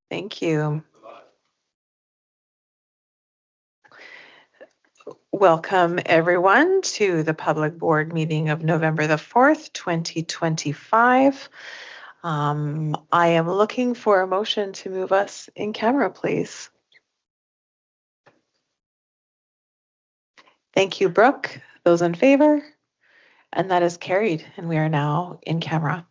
Thank you. Welcome, everyone, to the public board meeting of November the 4th, 2025. I am looking for a motion to move us in camera, please. Thank you, Brooke. Those in favor? And that is carried, and we are now in camera.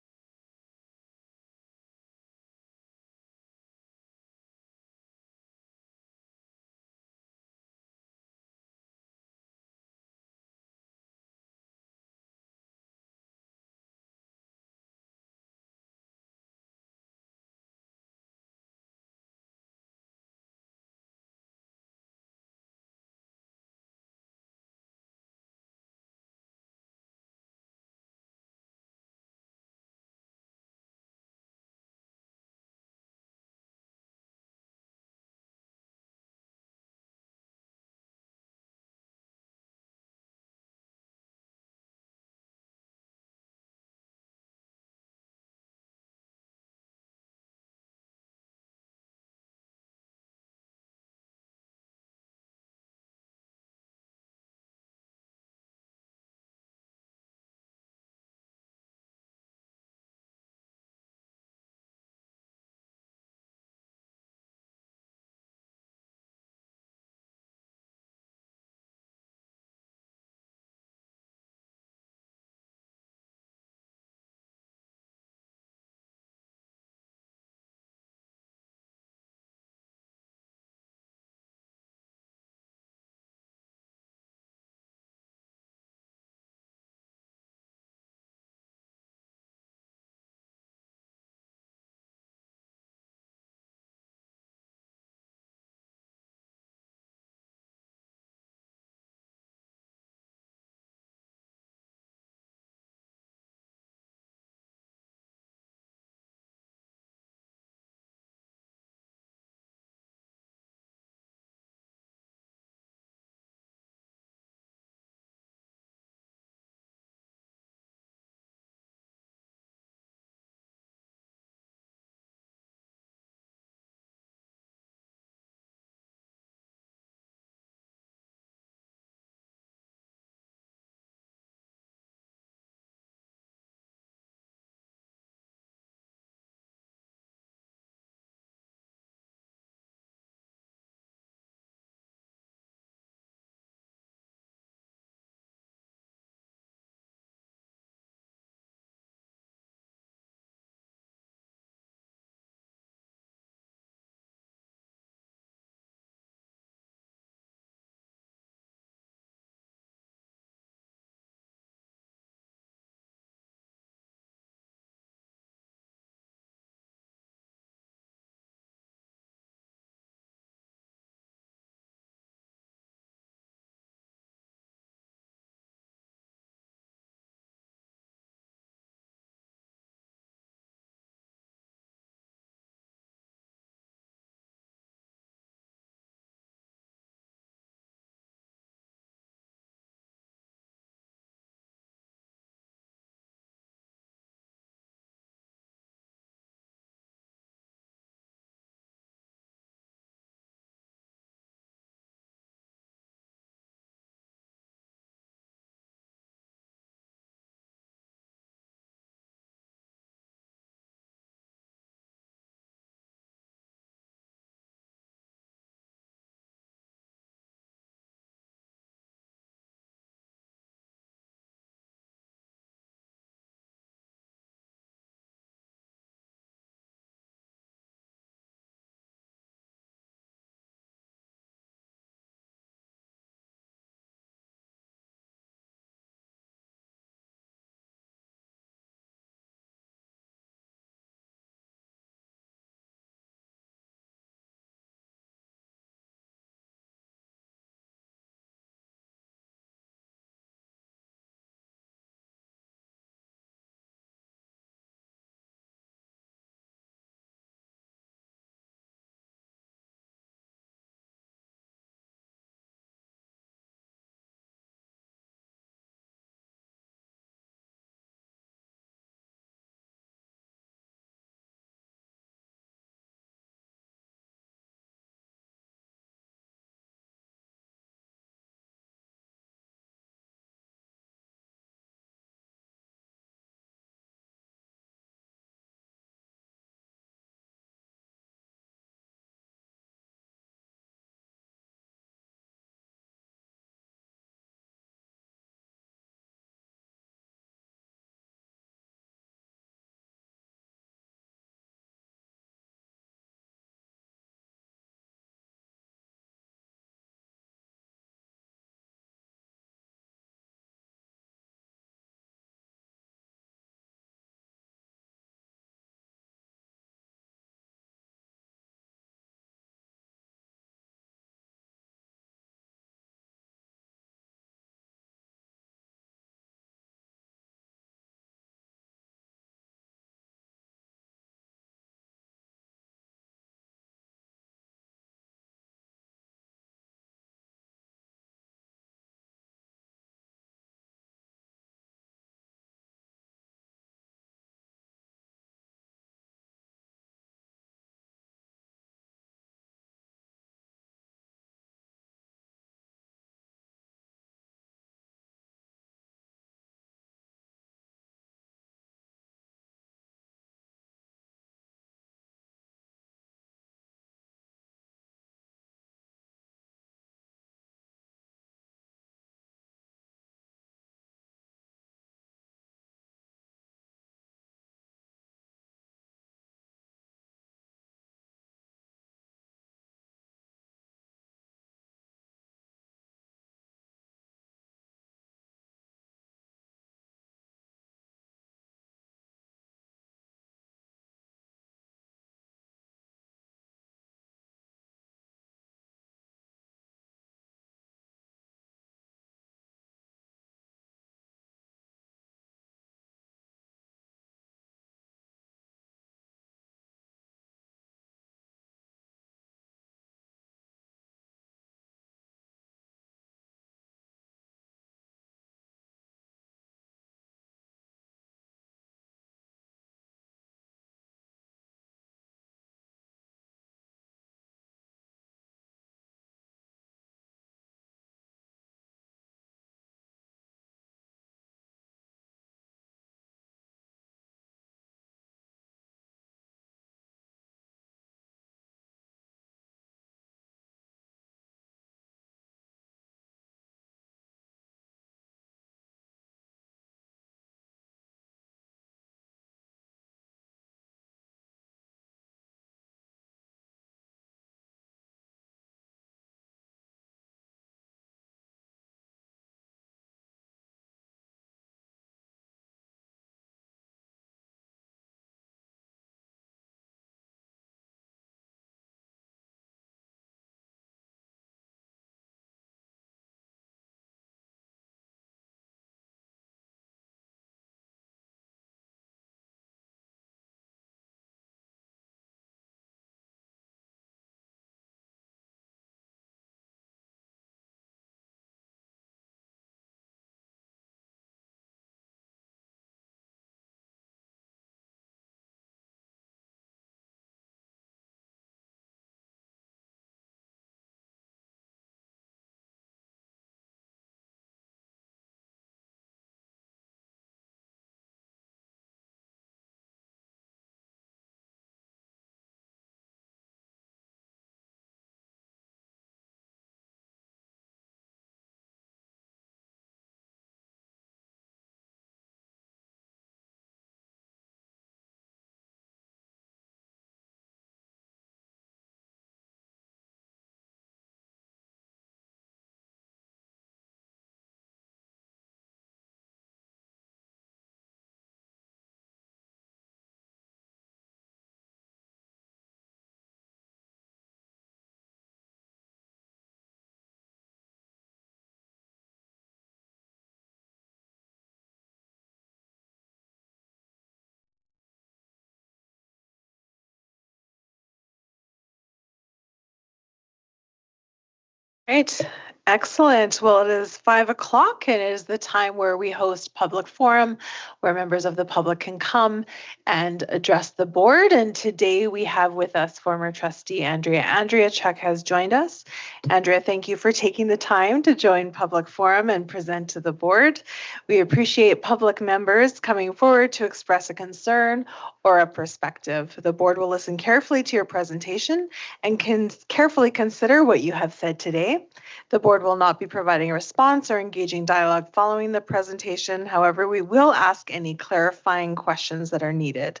Great. Excellent. Well, it is 5 o'clock and it is the time where we host public forum where members of the public can come and address the board. And today we have with us former trustee Andrea. Andrea Chuck has joined us. Andrea, thank you for taking the time to join public forum and present to the board. We appreciate public members coming forward to express a concern or a perspective. The board will listen carefully to your presentation and can carefully consider what you have said today. The board will not be providing a response or engaging dialogue following the presentation. However, we will ask any clarifying questions that are needed,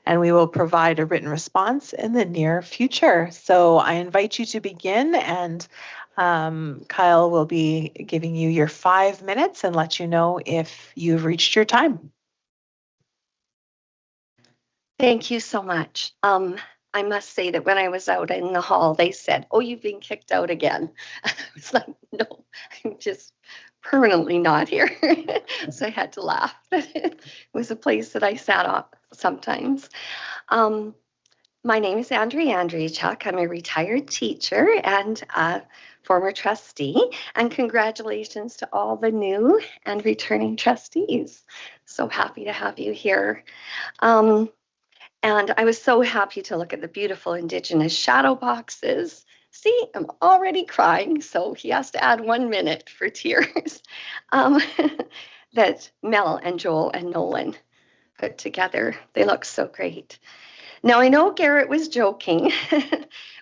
and we will provide a written response in the near future. So I invite you to begin, and Kyle will be giving you your 5 minutes and let you know if you've reached your time. Thank you so much. I must say that when I was out in the hall, they said, "Oh, you've been kicked out again." I was like, "No, I'm just permanently not here." So I had to laugh. It was a place that I sat up sometimes. My name is Andrea Chuck. I'm a retired teacher and a former trustee. And congratulations to all the new and returning trustees. So happy to have you here. And I was so happy to look at the beautiful Indigenous shadow boxes. See, I'm already crying, so he has to add 1 minute for tears. That Mel and Joel and Nolan put together. They look so great. Now, I know Garrett was joking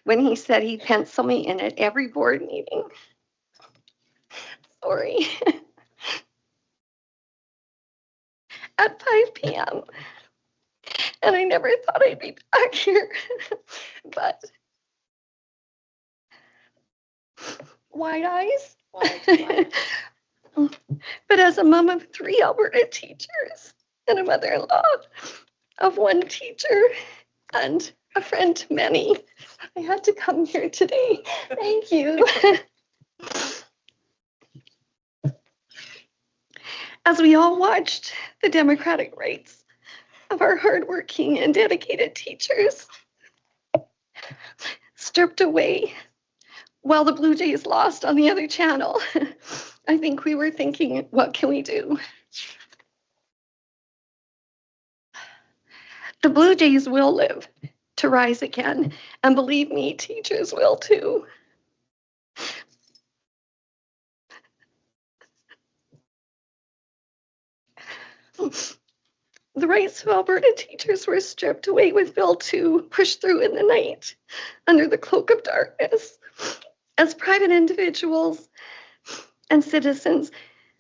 when he said he'd pencil me in at every board meeting. Sorry. At 5 p.m. And I never thought I'd be back here. But wide eyes. But as a mom of 3 Alberta teachers and a mother-in-law of 1 teacher and a friend to many, I had to come here today. Thank you. As we all watched the democratic rights of our hardworking and dedicated teachers stripped away while the Blue Jays lost on the other channel, I think we were thinking, what can we do? The Blue Jays will live to rise again, and believe me, teachers will too. The rights of Alberta teachers were stripped away with Bill 2 pushed through in the night under the cloak of darkness. As private individuals and citizens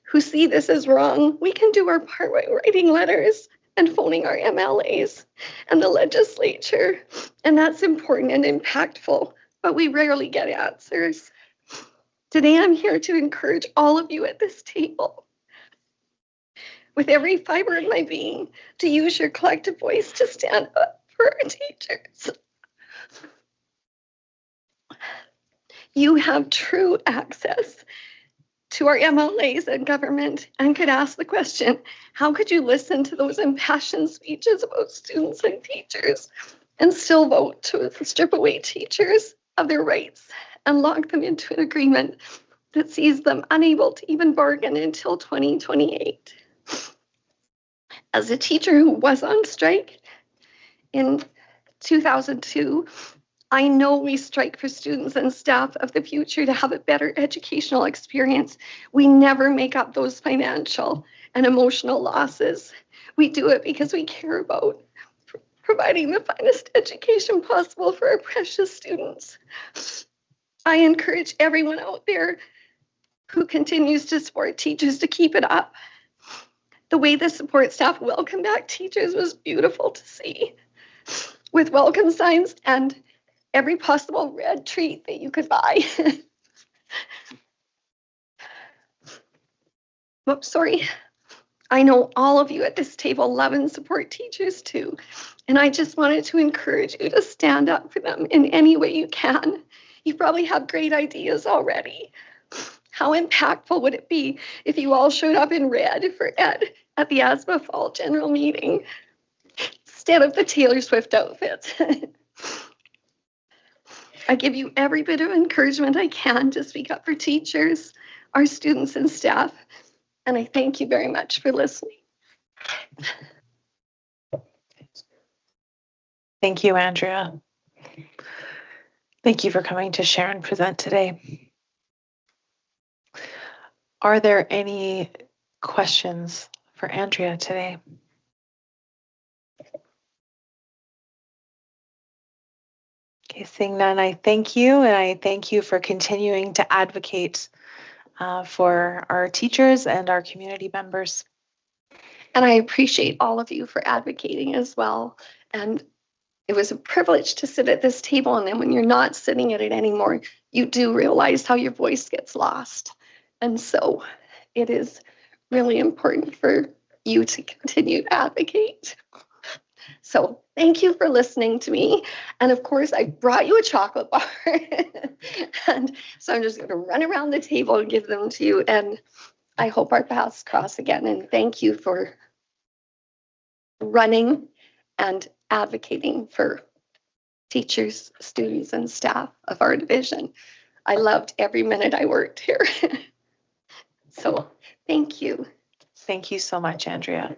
who see this as wrong, we can do our part by writing letters and phoning our MLAs and the legislature. And that's important and impactful, but we rarely get answers. Today, I'm here to encourage all of you at this table, with every fiber of my being, to use your collective voice to stand up for our teachers. You have true access to our MLAs and government and could ask the question, how could you listen to those impassioned speeches about students and teachers and still vote to strip away teachers of their rights and lock them into an agreement that sees them unable to even bargain until 2028? As a teacher who was on strike in 2002, I know we strike for students and staff of the future to have a better educational experience. We never make up those financial and emotional losses. We do it because we care about providing the finest education possible for our precious students. I encourage everyone out there who continues to support teachers to keep it up. The way the support staff welcomed back teachers was beautiful to see, with welcome signs and every possible red treat that you could buy. Oops, sorry. I know all of you at this table love and support teachers too. And I just wanted to encourage you to stand up for them in any way you can. You probably have great ideas already. How impactful would it be if you all showed up in red for Ed at the ASBA Fall General Meeting instead of the Taylor Swift outfits? I give you every bit of encouragement I can to speak up for teachers, our students and staff, and I thank you very much for listening. Thank you, Andrea. Thank you for coming to share and present today. Are there any questions for Andrea today? Okay, seeing none, I thank you, and I thank you for continuing to advocate for our teachers and our community members. And I appreciate all of you for advocating as well. And it was a privilege to sit at this table, and then when you're not sitting at it anymore, you do realize how your voice gets lost. And so it is really important for you to continue to advocate. So thank you for listening to me. And of course, I brought you a chocolate bar. And so I'm just going to run around the table and give them to you. And I hope our paths cross again. And thank you for running and advocating for teachers, students, and staff of our division. I loved every minute I worked here. So thank you. Thank you so much, Andrea.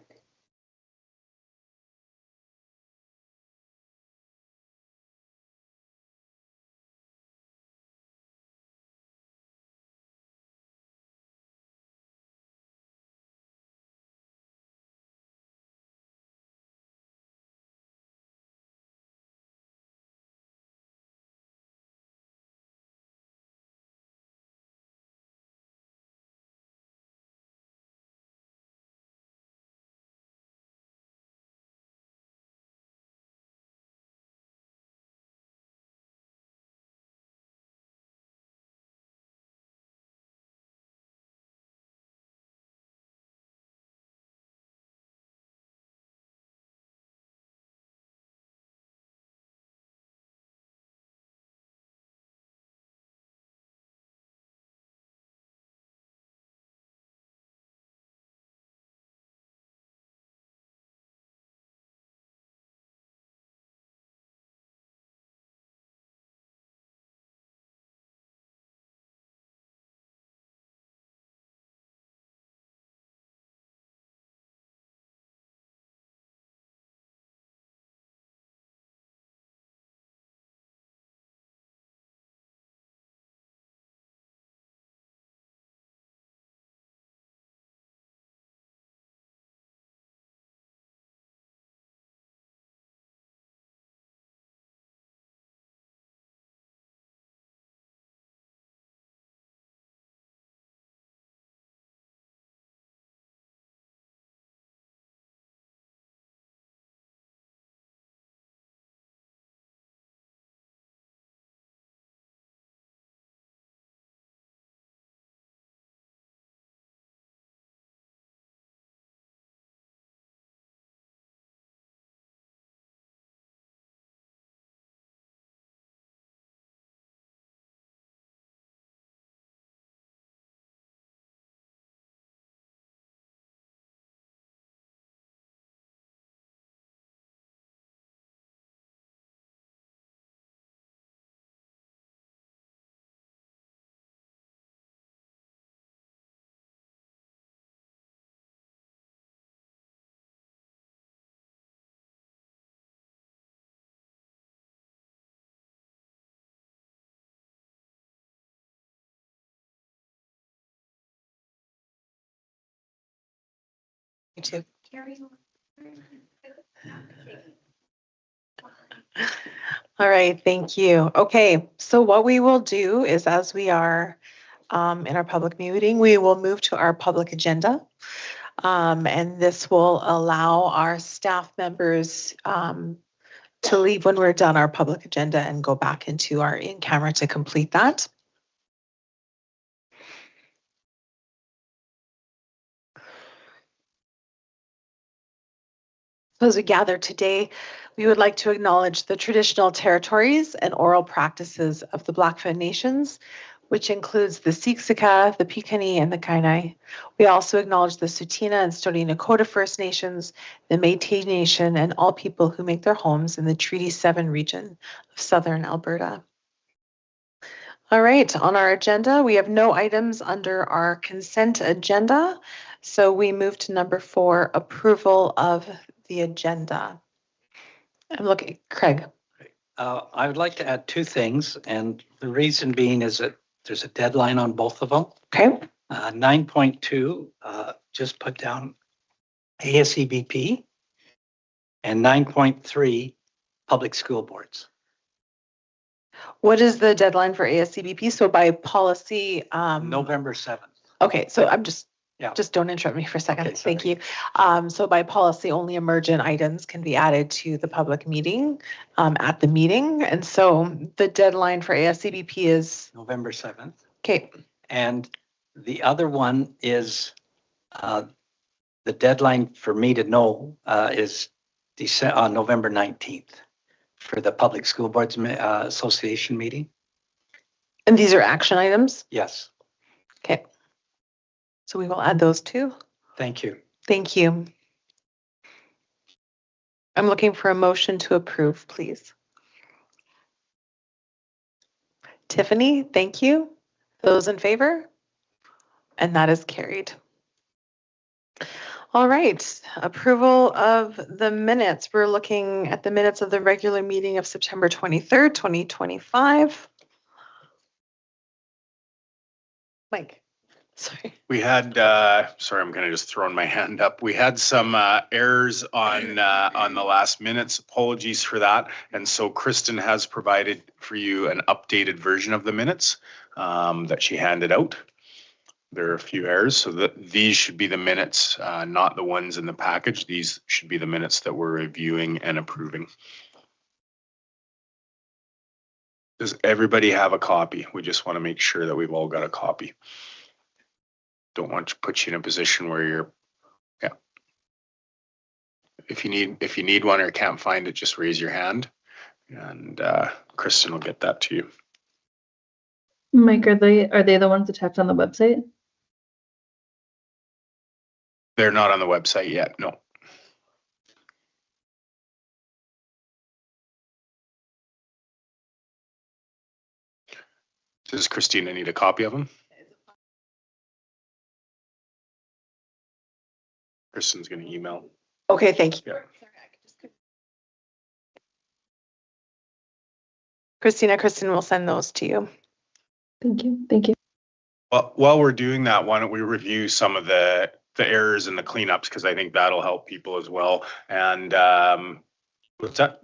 You too. All right, thank you. Okay, so what we will do is, as we are in our public meeting, we will move to our public agenda. And this will allow our staff members to leave when we're done our public agenda and go back into our in-camera to complete that. So as we gather today, we would like to acknowledge the traditional territories and oral practices of the Blackfoot Nations, which includes the Siksika, the Piikani, and the Kainai. We also acknowledge the Tsuut'ina and Stoney Nakoda First Nations, the Métis Nation, and all people who make their homes in the Treaty 7 region of southern Alberta. All right, on our agenda, we have no items under our consent agenda. So we move to number 4, approval of the agenda. I'm looking, Craig. I would like to add 2 things, and the reason being is that there's a deadline on both of them. Okay. 9.2, just put down ASCBP, and 9.3, public school boards. What is the deadline for ASCBP? So by policy, November 7th. okay, so I'm just Yeah. Just don't interrupt me for a second. Okay, Thank sorry. you. So by policy, only emergent items can be added to the public meeting at the meeting. And so the deadline for ASCBP is, November 7th. okay, And the other one is the deadline for me to know is November 19th for the Public School Boards Association meeting. and these are action items? Yes, Okay. So we will add those too. thank you. Thank you. I'm looking for a motion to approve, please. Tiffany, thank you. Those in favor? And that is carried. All right, approval of the minutes. We're looking at the minutes of the regular meeting of September 23rd, 2025. Mike, sorry. We had, sorry, I'm kind of just throwing my hand up. We had some errors on the last minutes. Apologies for that. And so Kristen has provided for you an updated version of the minutes that she handed out. There are a few errors, so that these should be the minutes, not the ones in the package. These should be the minutes that we're reviewing and approving. Does everybody have a copy? We just want to make sure that we've all got a copy. Don't want to put you in a position where you're, yeah. If you need one or can't find it, just raise your hand, and Kristen will get that to you. Mike, are they the ones attached on the website? They're not on the website yet, no. Does Christina need a copy of them? Kristen's going to email. Okay, thank you. Yeah. Kristen will send those to you. Thank you. Thank you. Well, while we're doing that, why don't we review some of the errors and the cleanups, because I think that'll help people as well. And what's that?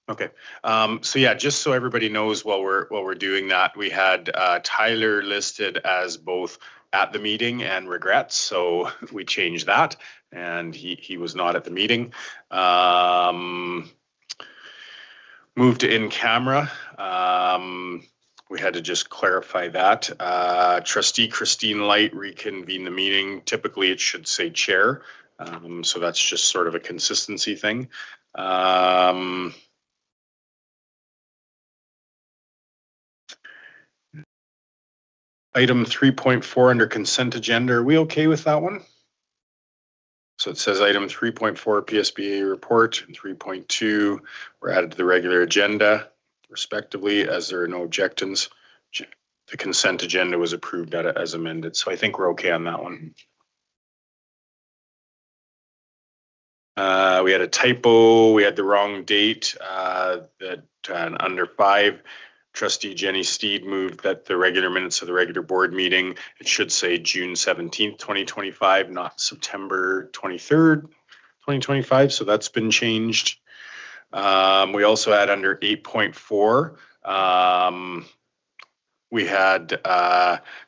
Okay. So yeah, just so everybody knows while we're doing that, we had Tyler listed as both at the meeting and regrets. So we changed that, and he was not at the meeting. Moved to in camera. We had to just clarify that. Trustee Christine Light reconvened the meeting. Typically it should say chair. So that's just sort of a consistency thing. Item 3.4 under consent agenda. Are we okay with that one? So it says item 3.4 PSBA report and 3.2 were added to the regular agenda respectively, as there are no objections. The consent agenda was approved as amended. So I think we're okay on that one. We had a typo. We had the wrong date. That under 5, Trustee Jenny Steed moved that the regular minutes of the regular board meeting, it should say June 17th, 2025, not September 23rd, 2025. So that's been changed. We also had under 8.4, we had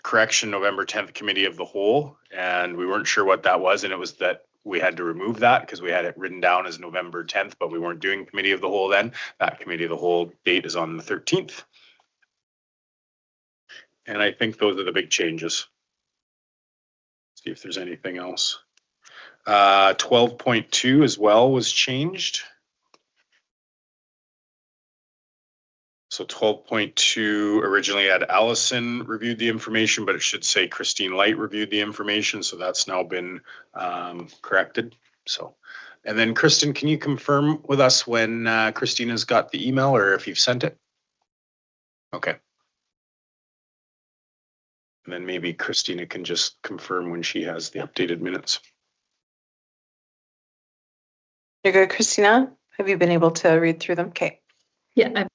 correction November 10th committee of the whole, and we weren't sure what that was, and it was that we had to remove that because we had it written down as November 10th, but we weren't doing committee of the whole then. That committee of the whole date is on the 13th. And I think those are the big changes. See if there's anything else. 12.2 as well was changed. So 12.2 originally had Allison reviewed the information, but it should say Christine Light reviewed the information. So that's now been corrected. So, and then Kristen, can you confirm with us when Christina's got the email or if you've sent it? Okay. And then maybe Christina can just confirm when she has the updated minutes. You're good, Christina? Have you been able to read through them? Okay. Yeah,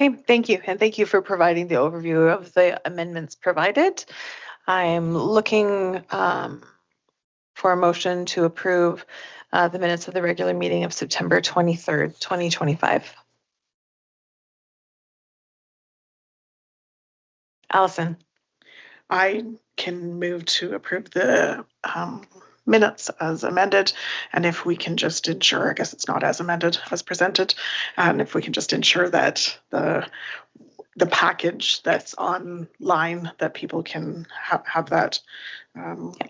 Okay, thank you. And thank you for providing the overview of the amendments provided. I'm looking for a motion to approve the minutes of the regular meeting of September 23rd, 2025. Allison. I can move to approve the minutes as amended. And if we can just ensure, I guess it's not as amended, as presented, and if we can just ensure that the package that's online, that people can have that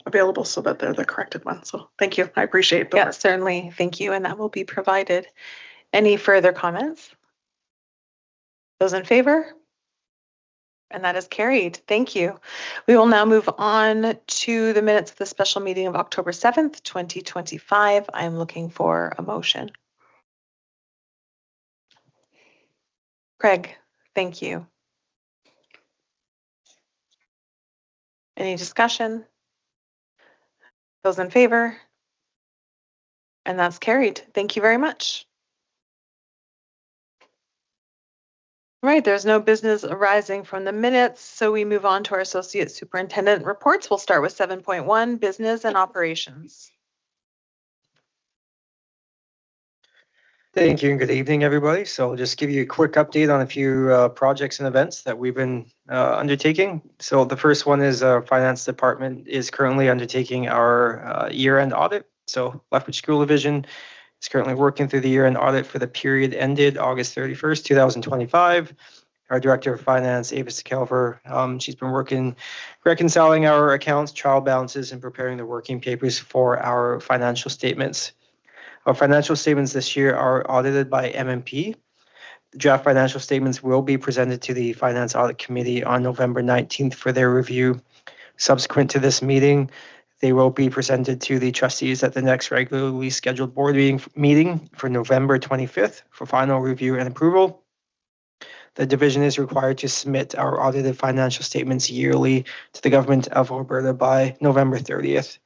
available so that they're the corrected one. So thank you. I appreciate the Yeah, work. certainly. Thank you. And that will be provided. Any further comments? Those in favor? And that is carried. Thank you. We will now move on to the minutes of the special meeting of October 7th, 2025. I am looking for a motion. Craig, thank you. Any discussion? Those in favor? And that's carried. Thank you very much. Right, there's no business arising from the minutes, so we move on to our Associate Superintendent reports. We'll start with 7.1, business and operations. Thank you and good evening, everybody. So I'll just give you a quick update on a few projects and events that we've been undertaking. So the first one is our finance department is currently undertaking our year-end audit. So Lethbridge School Division is currently working through the year-end audit for the period ended August 31st, 2025. Our Director of Finance, Avis Kelver, she's been working reconciling our accounts, trial balances, and preparing the working papers for our financial statements. Our financial statements this year are audited by MMP. The draft financial statements will be presented to the Finance Audit Committee on November 19th for their review. Subsequent to this meeting, they will be presented to the trustees at the next regularly scheduled board meeting for November 25th for final review and approval. The division is required to submit our audited financial statements yearly to the Government of Alberta by November 30th.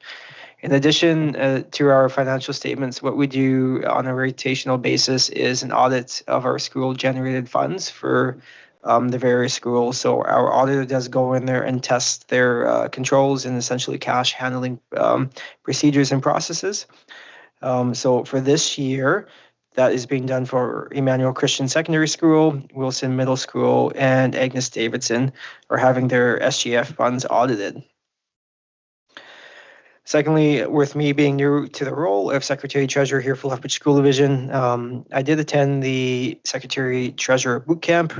In addition to our financial statements, what we do on a rotational basis is an audit of our school-generated funds for the various schools. So our auditor does go in there and test their controls and essentially cash handling procedures and processes. So for this year, that is being done for Emmanuel Christian Secondary School, Wilson Middle School, and Agnes Davidson are having their SGF funds audited. Secondly, with me being new to the role of Secretary Treasurer here for Lethbridge School Division, I did attend the Secretary Treasurer Boot Camp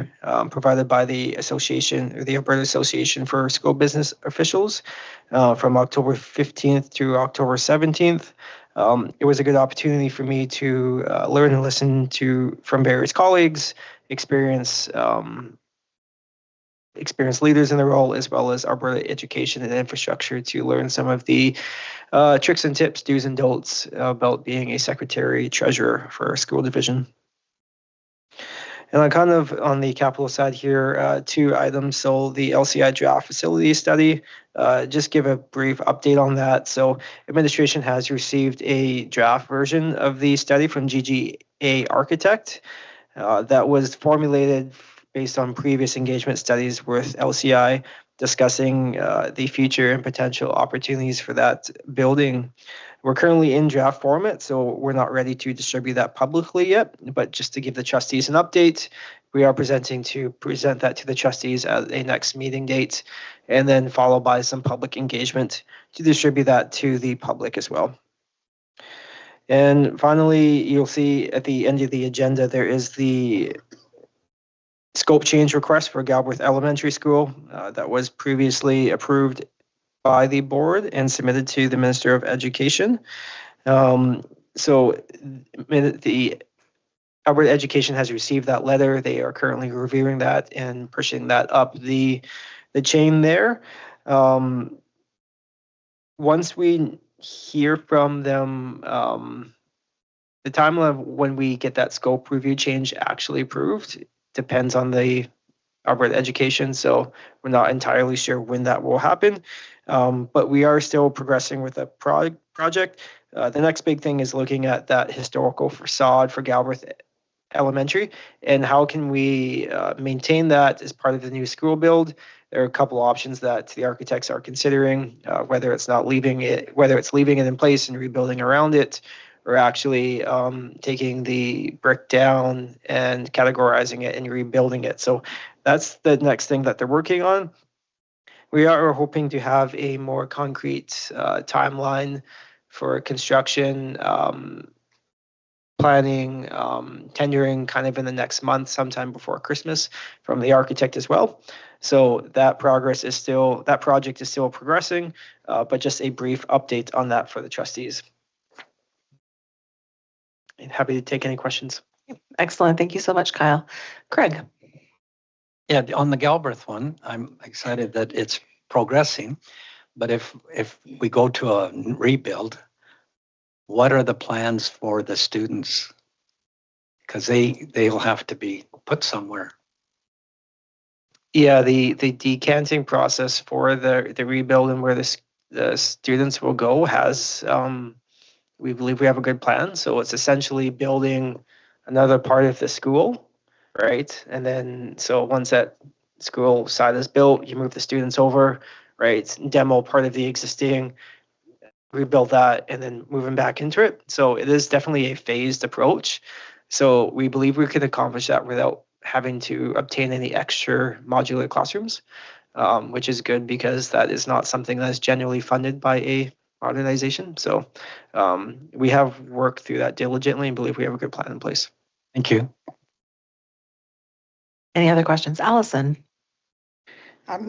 provided by the association, or the Alberta Association for School Business Officials, from October 15th to October 17th. It was a good opportunity for me to learn and listen from various colleagues, experienced leaders in the role, as well as Alberta education and infrastructure, to learn some of the tricks and tips, do's and don'ts about being a secretary treasurer for our school division. And I'm kind of on the capital side here, two items. So the LCI draft facility study, just give a brief update on that. So administration has received a draft version of the study from GGA Architect that was formulated based on previous engagement studies with LCI discussing the future and potential opportunities for that building. We're currently in draft format, so we're not ready to distribute that publicly yet, but just to give the trustees an update, we are presenting to present that to the trustees at a next meeting date, and then followed by some public engagement to distribute that to the public as well. And finally, you'll see at the end of the agenda, there is the scope change request for Galbraith Elementary School that was previously approved by the board and submitted to the Minister of Education. So the Alberta Education has received that letter. They are currently reviewing that and pushing that up the chain there. Once we hear from them the timeline of when we get that scope review change actually approved depends on the Alberta Education, so we're not entirely sure when that will happen. But we are still progressing with a project. The next big thing is looking at that historical facade for Galbraith Elementary and how can we maintain that as part of the new school build. There are a couple options that the architects are considering, whether it's leaving it in place and rebuilding around it, or actually taking the brick down and categorizing it and rebuilding it. So that's the next thing that they're working on. We are hoping to have a more concrete timeline for construction, planning, tendering kind of in the next month, sometime before Christmas, from the architect as well. So that project is still progressing, but just a brief update on that for the trustees. And happy to take any questions. Excellent. Thank you so much, Kyle. Craig. Yeah, on the Galbraith one, I'm excited that it's progressing. But if we go to a rebuild, what are the plans for the students? Because they'll have to be put somewhere. Yeah, the decanting process for the rebuild and where the students will go has we believe we have a good plan. So it's essentially building another part of the school, right? And then so once that school side is built, you move the students over, right? Demo part of the existing, rebuild that, and then move them back into it. So it is definitely a phased approach. So we believe we could accomplish that without having to obtain any extra modular classrooms, which is good because that is not something that is generally funded by a modernization. So we have worked through that diligently and believe we have a good plan in place. Thank you. Any other questions? Allison.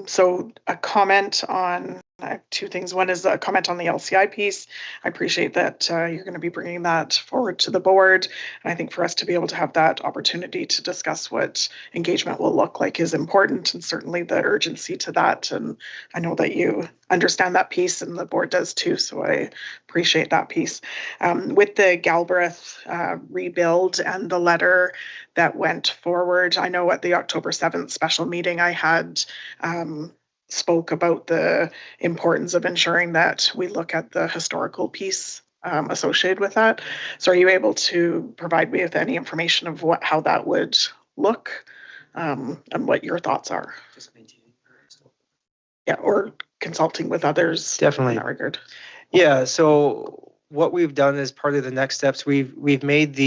So a comment on two things. One is a comment on the LCI piece. I appreciate that you're going to be bringing that forward to the board. And I think for us to be able to have that opportunity to discuss what engagement will look like is important, and certainly the urgency to that. And I know that you understand that piece and the board does too, so I appreciate that piece. With the Galbraith rebuild and the letter that went forward, I know at the October 7th special meeting I had spoke about the importance of ensuring that we look at the historical piece associated with that. So are you able to provide me with any information of how that would look and what your thoughts are? Yeah, or consulting with others. Definitely. In that regard. Yeah, so what we've done as part of the next steps, we've made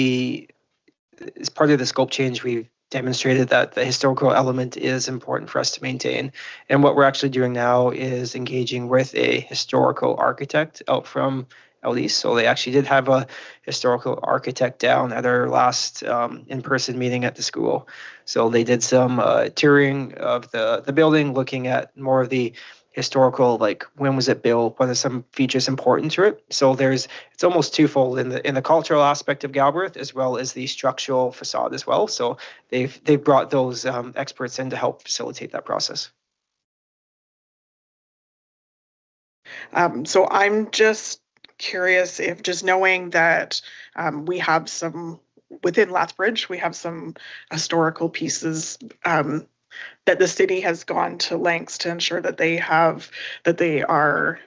as part of the scope change, we've demonstrated that the historical element is important for us to maintain. And what we're actually doing now is engaging with a historical architect out east. So they actually did have a historical architect down at our last in-person meeting at the school. So they did some touring of the building, looking at more of the historical, like when was it built, what are some features important to it. So it's almost twofold in the cultural aspect of Galbraith as well as the structural facade as well. So they've brought those experts in to help facilitate that process. So I'm just curious if, just knowing that we have some within Lethbridge, we have some historical pieces that the city has gone to lengths to ensure that they are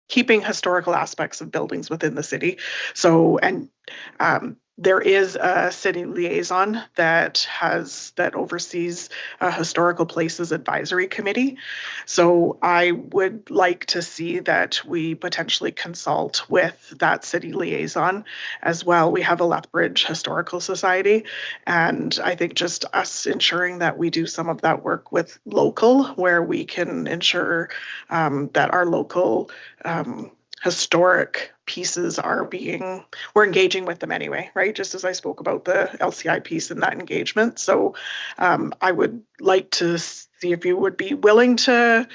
keeping historical aspects of buildings within the city. So, and there is a city liaison that oversees a historical places advisory committee. So I would like to see that we potentially consult with that city liaison as well. We have a Lethbridge Historical Society, and I think just us ensuring that we do some of that work with local, where we can ensure that our local historic pieces we're engaging with them anyway, right? Just as I spoke about the LCI piece and that engagement. So I would like to see if you would be willing to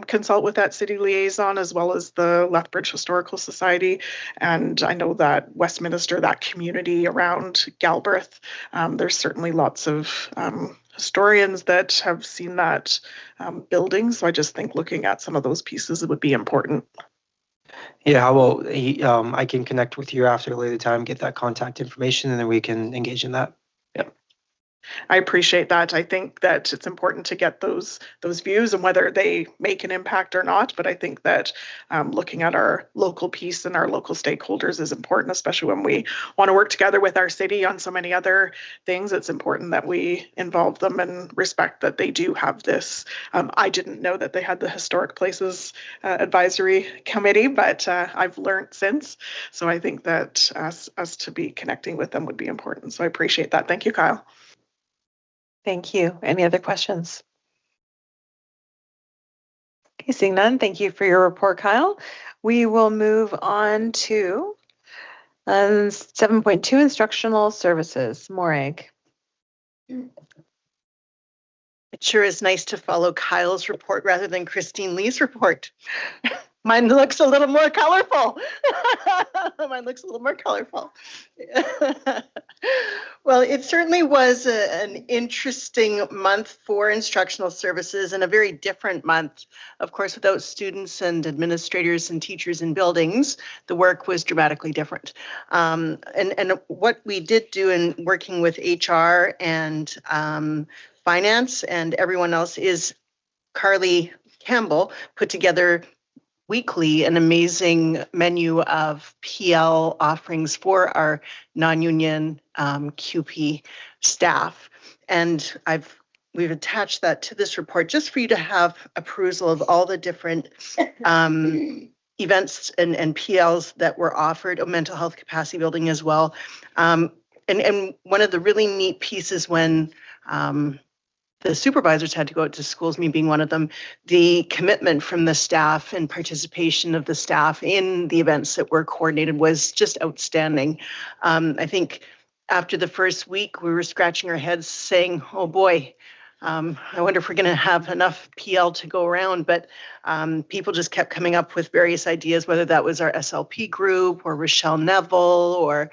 consult with that city liaison as well as the Lethbridge Historical Society. And I know that Westminster, that community around Galbraith, there's certainly lots of historians that have seen that building. So I just think looking at some of those pieces would be important. Yeah, how about I can connect with you after a later time, get that contact information, and then we can engage in that. I appreciate that. I think that it's important to get those views and whether they make an impact or not. But I think that looking at our local piece and our local stakeholders is important, especially when we want to work together with our city on so many other things. It's important that we involve them and respect that they do have this. I didn't know that they had the Historic Places Advisory Committee, but I've learned since. So I think that us to be connecting with them would be important. So I appreciate that. Thank you, Kyle. Thank you. Any other questions? Okay, seeing none, thank you for your report, Kyle. We will move on to 7.2 instructional services. Morag. It sure is nice to follow Kyle's report rather than Christine Lee's report. Mine looks a little more colorful. Mine looks a little more colorful. Well, it certainly was an interesting month for instructional services and a very different month. Of course, without students and administrators and teachers in buildings, the work was dramatically different. And what we did do in working with HR and finance and everyone else is Carly Campbell put together weekly an amazing menu of PL offerings for our non-union QP staff. And we've attached that to this report just for you to have a perusal of all the different events and PLs that were offered, mental health capacity building as well. And one of the really neat pieces when the supervisors had to go out to schools, me being one of them, the commitment from the staff and participation of the staff in the events that were coordinated was just outstanding. I think after the first week, we were scratching our heads saying, oh boy, I wonder if we're going to have enough PL to go around, but people just kept coming up with various ideas, whether that was our SLP group or Rochelle Neville or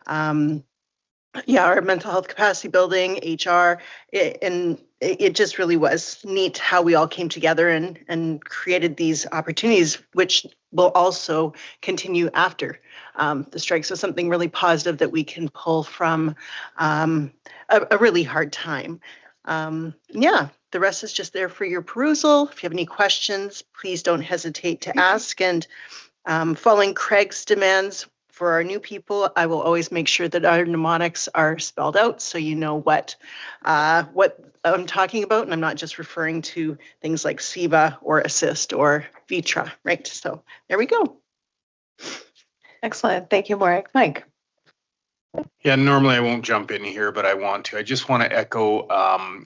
our mental health capacity building, HR, and it just really was neat how we all came together and created these opportunities, which will also continue after the strike. So something really positive that we can pull from a really hard time. The rest is just there for your perusal. If you have any questions, please don't hesitate to ask. And following Craig's demands, for our new people, I will always make sure that our mnemonics are spelled out so you know what I'm talking about, and I'm not just referring to things like SIVA or ASSIST or VITRA, right? So there we go. Excellent. Thank you, Morag. Mike. Yeah, normally I won't jump in here, but I want to. I just want to echo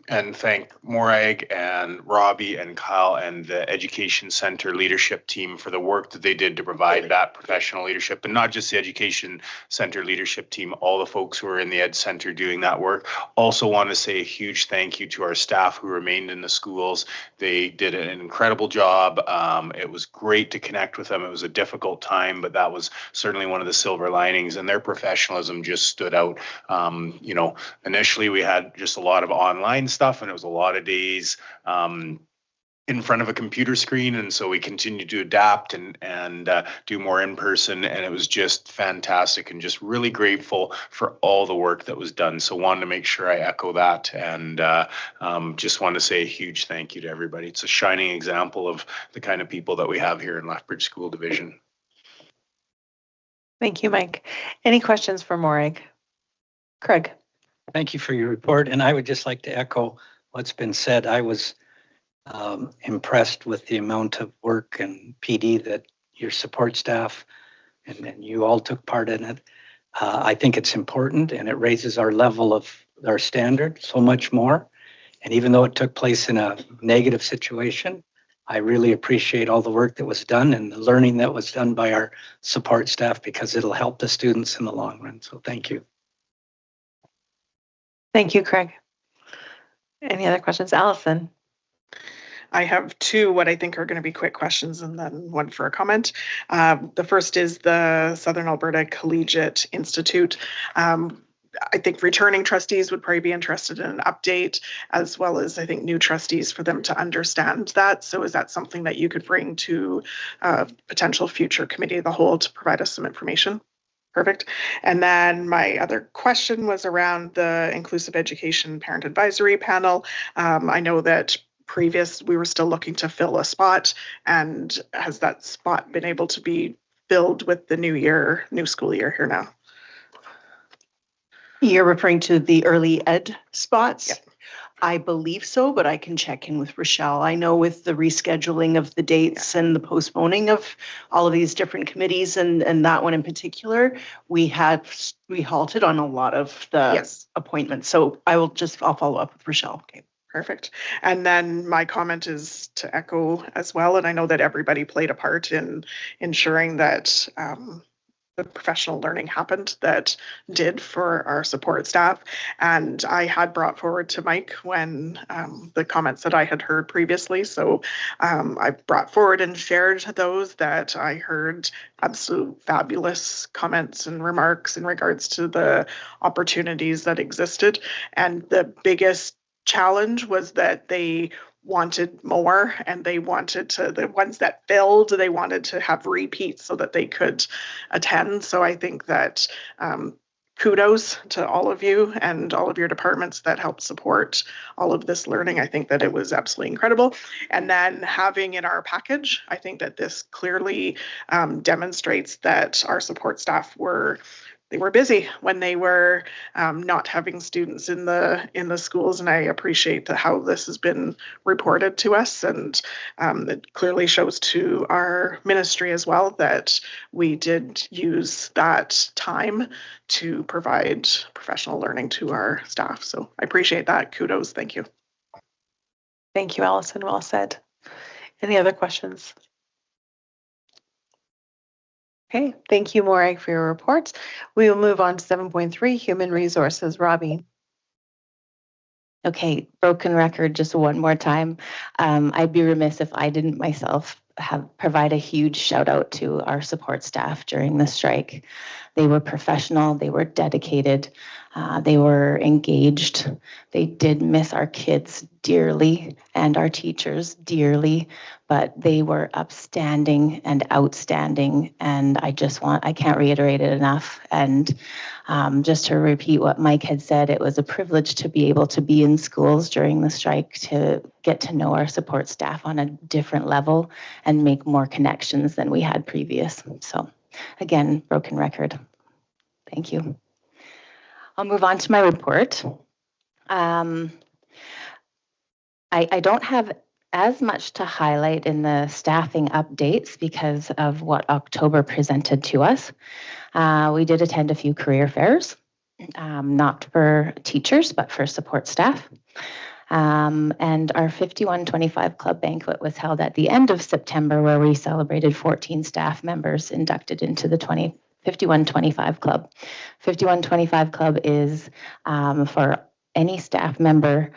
and thank Morag and Robbie and Kyle and the Education Center leadership team for the work that they did to provide that professional leadership, and not just the Education Center leadership team, all the folks who are in the Ed Center doing that work. Also want to say a huge thank you to our staff who remained in the schools. They did an incredible job. It was great to connect with them. It was a difficult time, but that was certainly one of the silver linings, and their professionalism just stood out. Initially we had just a lot of online stuff, and it was a lot of days in front of a computer screen, and so we continued to adapt and do more in person, and it was just fantastic and just really grateful for all the work that was done. So wanted to make sure I echo that, and just want to say a huge thank you to everybody. It's a shining example of the kind of people that we have here in Lethbridge School Division. Thank you, Mike. Any questions for Morag? Craig. Thank you for your report. And I would just like to echo what's been said. I was impressed with the amount of work and PD that your support staff and you all took part in it. I think it's important, and it raises our level of our standard so much more. And even though it took place in a negative situation, I really appreciate all the work that was done and the learning that was done by our support staff, because it'll help the students in the long run. So thank you. Thank you, Craig. Any other questions? Allison. I have two what I think are going to be quick questions and then one for a comment. The first is the Southern Alberta Collegiate Institute. I think returning trustees would probably be interested in an update, as well as I think new trustees for them to understand that. So is that something that you could bring to a potential future committee of the whole to provide us some information? Perfect. And then my other question was around the Inclusive Education Parent Advisory Panel. I know that we were still looking to fill a spot, and has that spot been able to be filled with the new school year here now? You're referring to the early ed spots? Yep. I believe so, but I can check in with Rochelle. I know with the rescheduling of the dates and the postponing of all of these different committees and that one in particular, we halted on a lot of the appointments. So I'll follow up with Rochelle. Okay. Perfect. And then my comment is to echo as well. And I know that everybody played a part in ensuring that the professional learning happened that did for our support staff. And I had brought forward to Mike when the comments that I had heard previously. So I brought forward and shared those that I heard absolute fabulous comments and remarks in regards to the opportunities that existed. And the biggest challenge was that they wanted more, and they wanted to, the ones that failed, they wanted to have repeats so that they could attend. So I think that kudos to all of you and all of your departments that helped support all of this learning. I think that it was absolutely incredible. And then having in our package, I think that this clearly demonstrates that our support staff were busy when they were not having students in the schools, and I appreciate how this has been reported to us, and it clearly shows to our ministry as well that we did use that time to provide professional learning to our staff. So I appreciate that. Kudos. Thank you. Thank you, Allison. Well said. Any other questions? Okay, thank you, Morag, for your reports. We will move on to 7.3, Human Resources. Robbie. Okay, broken record just one more time. I'd be remiss if I didn't myself provide a huge shout out to our support staff during the strike. They were professional, they were dedicated, they were engaged. They did miss our kids dearly and our teachers dearly, but they were upstanding and outstanding. And I can't reiterate it enough. And just to repeat what Mike had said, it was a privilege to be able to be in schools during the strike, to get to know our support staff on a different level and make more connections than we had previous. So again, broken record. Thank you. I'll move on to my report. I don't have as much to highlight in the staffing updates because of what October presented to us. We did attend a few career fairs, not for teachers, but for support staff. And our 5125 Club banquet was held at the end of September, where we celebrated 14 staff members inducted into the 5125 Club. 5125 Club is for any staff member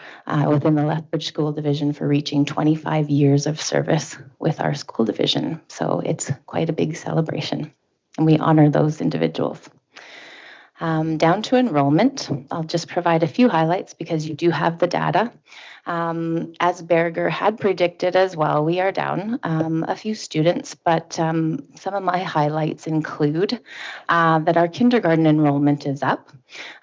within the Lethbridge School Division for reaching 25 years of service with our school division. So it's quite a big celebration, and we honor those individuals. Down to enrollment, I'll just provide a few highlights because you do have the data. As Berger had predicted as well, we are down a few students, but some of my highlights include that our kindergarten enrollment is up.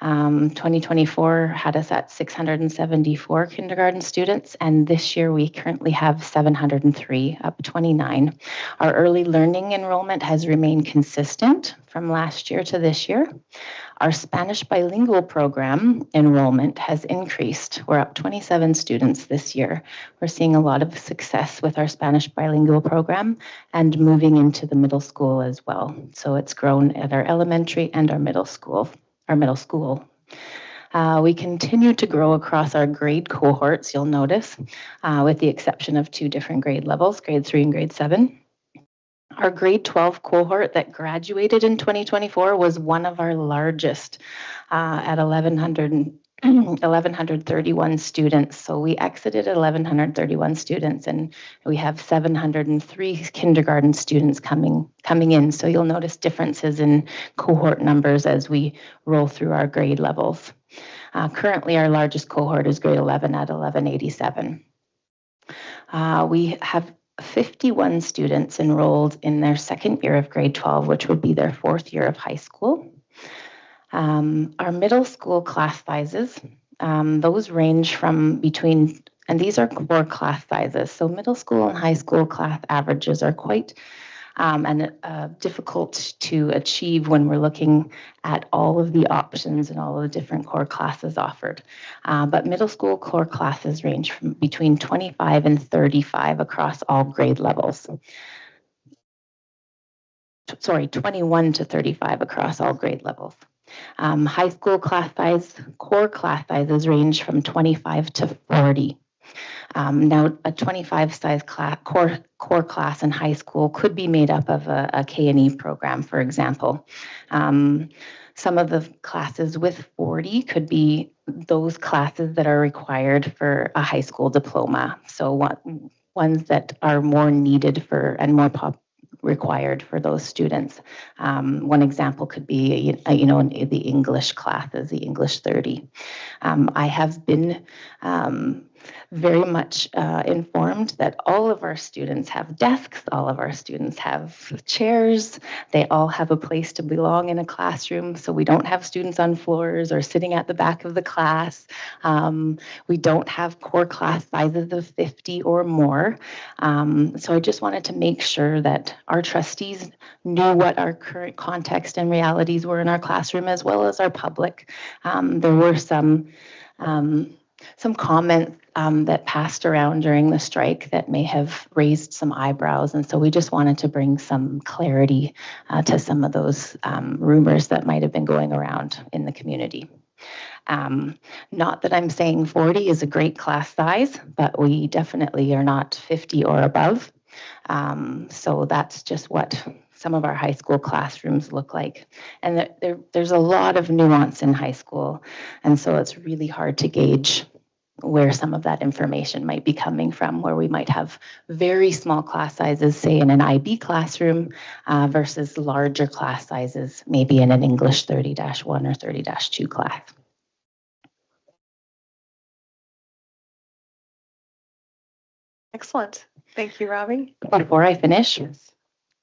2024 had us at 674 kindergarten students, and this year we currently have 703, up 29. Our early learning enrollment has remained consistent from last year to this year. Our Spanish bilingual program enrollment has increased. We're up 27 students this year. We're seeing a lot of success with our Spanish bilingual program and moving into the middle school as well. So it's grown at our elementary and our middle school. We continue to grow across our grade cohorts, you'll notice, with the exception of 2 different grade levels, grade 3 and grade 7. Our grade 12 cohort that graduated in 2024 was one of our largest at 1,100 1,131 students. So we exited 1,131 students, and we have 703 kindergarten students coming in. So you'll notice differences in cohort numbers as we roll through our grade levels. Currently, our largest cohort is grade 11 at 1187. We have 51 students enrolled in their second year of grade 12, which would be their fourth year of high school. Our middle school class sizes, those range from between, and these are core class sizes. So middle school and high school class averages are quite difficult to achieve when we're looking at all of the options and all of the different core classes offered. But middle school core classes range from between 25 and 35 across all grade levels. Sorry, 21 to 35 across all grade levels. High school class size, core class sizes range from 25 to 40. Now, a 25 size class, core class in high school could be made up of a K&E program, for example. Some of the classes with 40 could be those classes that are required for a high school diploma. So ones that are more needed for and more required for those students. One example could be, the English classes, the English 30. I have been very much informed that all of our students have desks, all of our students have chairs, they all have a place to belong in a classroom, so we don't have students on floors or sitting at the back of the class. We don't have core class sizes of 50 or more. So I just wanted to make sure that our trustees knew what our current context and realities were in our classroom, as well as our public. There were some comments that passed around during the strike that may have raised some eyebrows. And so we just wanted to bring some clarity to some of those rumors that might have been going around in the community. Not that I'm saying 40 is a great class size, but we definitely are not 50 or above. So that's just what some of our high school classrooms look like. And there's a lot of nuance in high school. And so it's really hard to gauge where some of that information might be coming from, where we might have very small class sizes, say in an IB classroom, versus larger class sizes, maybe in an English 30-1 or 30-2 class. Excellent. Thank you, Robbie. Before I finish,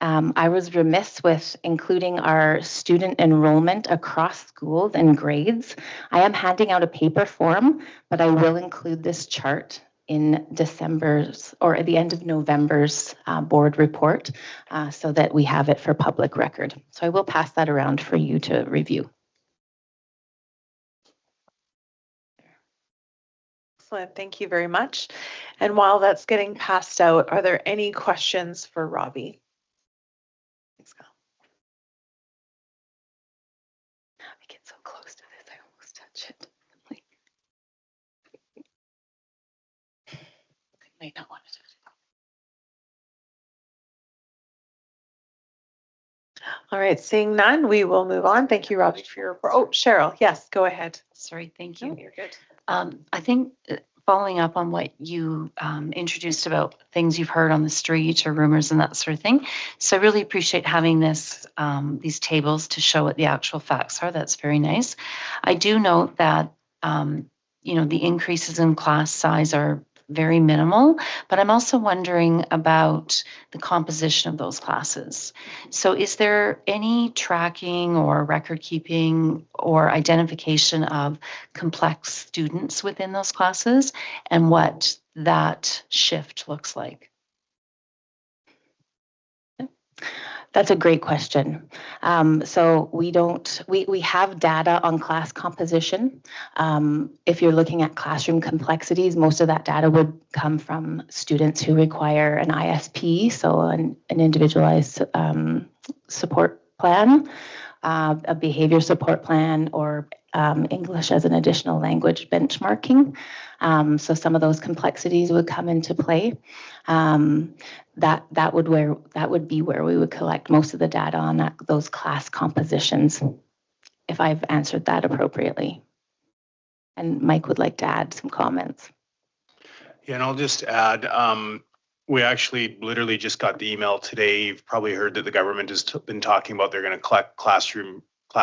I was remiss with including our student enrollment across schools and grades. I am handing out a paper form, but I will include this chart in December's or at the end of November's board report so that we have it for public record. So I will pass that around for you to review. Excellent. Thank you very much. And while that's getting passed out, are there any questions for Robbie? Thanks, Kyle. I get so close to this, I almost touch it. I might not want to touch it. All right, seeing none, we will move on. Thank you, Robbie, for your report. Oh, Cheryl, yes, go ahead. Sorry, thank you. No, you're good. I think following up on what you introduced about things you've heard on the street or rumors and that sort of thing. So I really appreciate having these tables to show what the actual facts are. That's very nice. I do note that, the increases in class size are very minimal, but I'm also wondering about the composition of those classes. So is there any tracking or record keeping or identification of complex students within those classes and what that shift looks like? That's a great question. So we have data on class composition. If you're looking at classroom complexities, most of that data would come from students who require an ISP, so an individualized support plan, a behavior support plan, or English as an additional language benchmarking. So some of those complexities would come into play. That would be where we would collect most of the data on those class compositions, if I've answered that appropriately. and Mike would like to add some comments. Yeah, and I'll just add, we actually literally just got the email today. You've probably heard that the government has been talking about they're going to collect class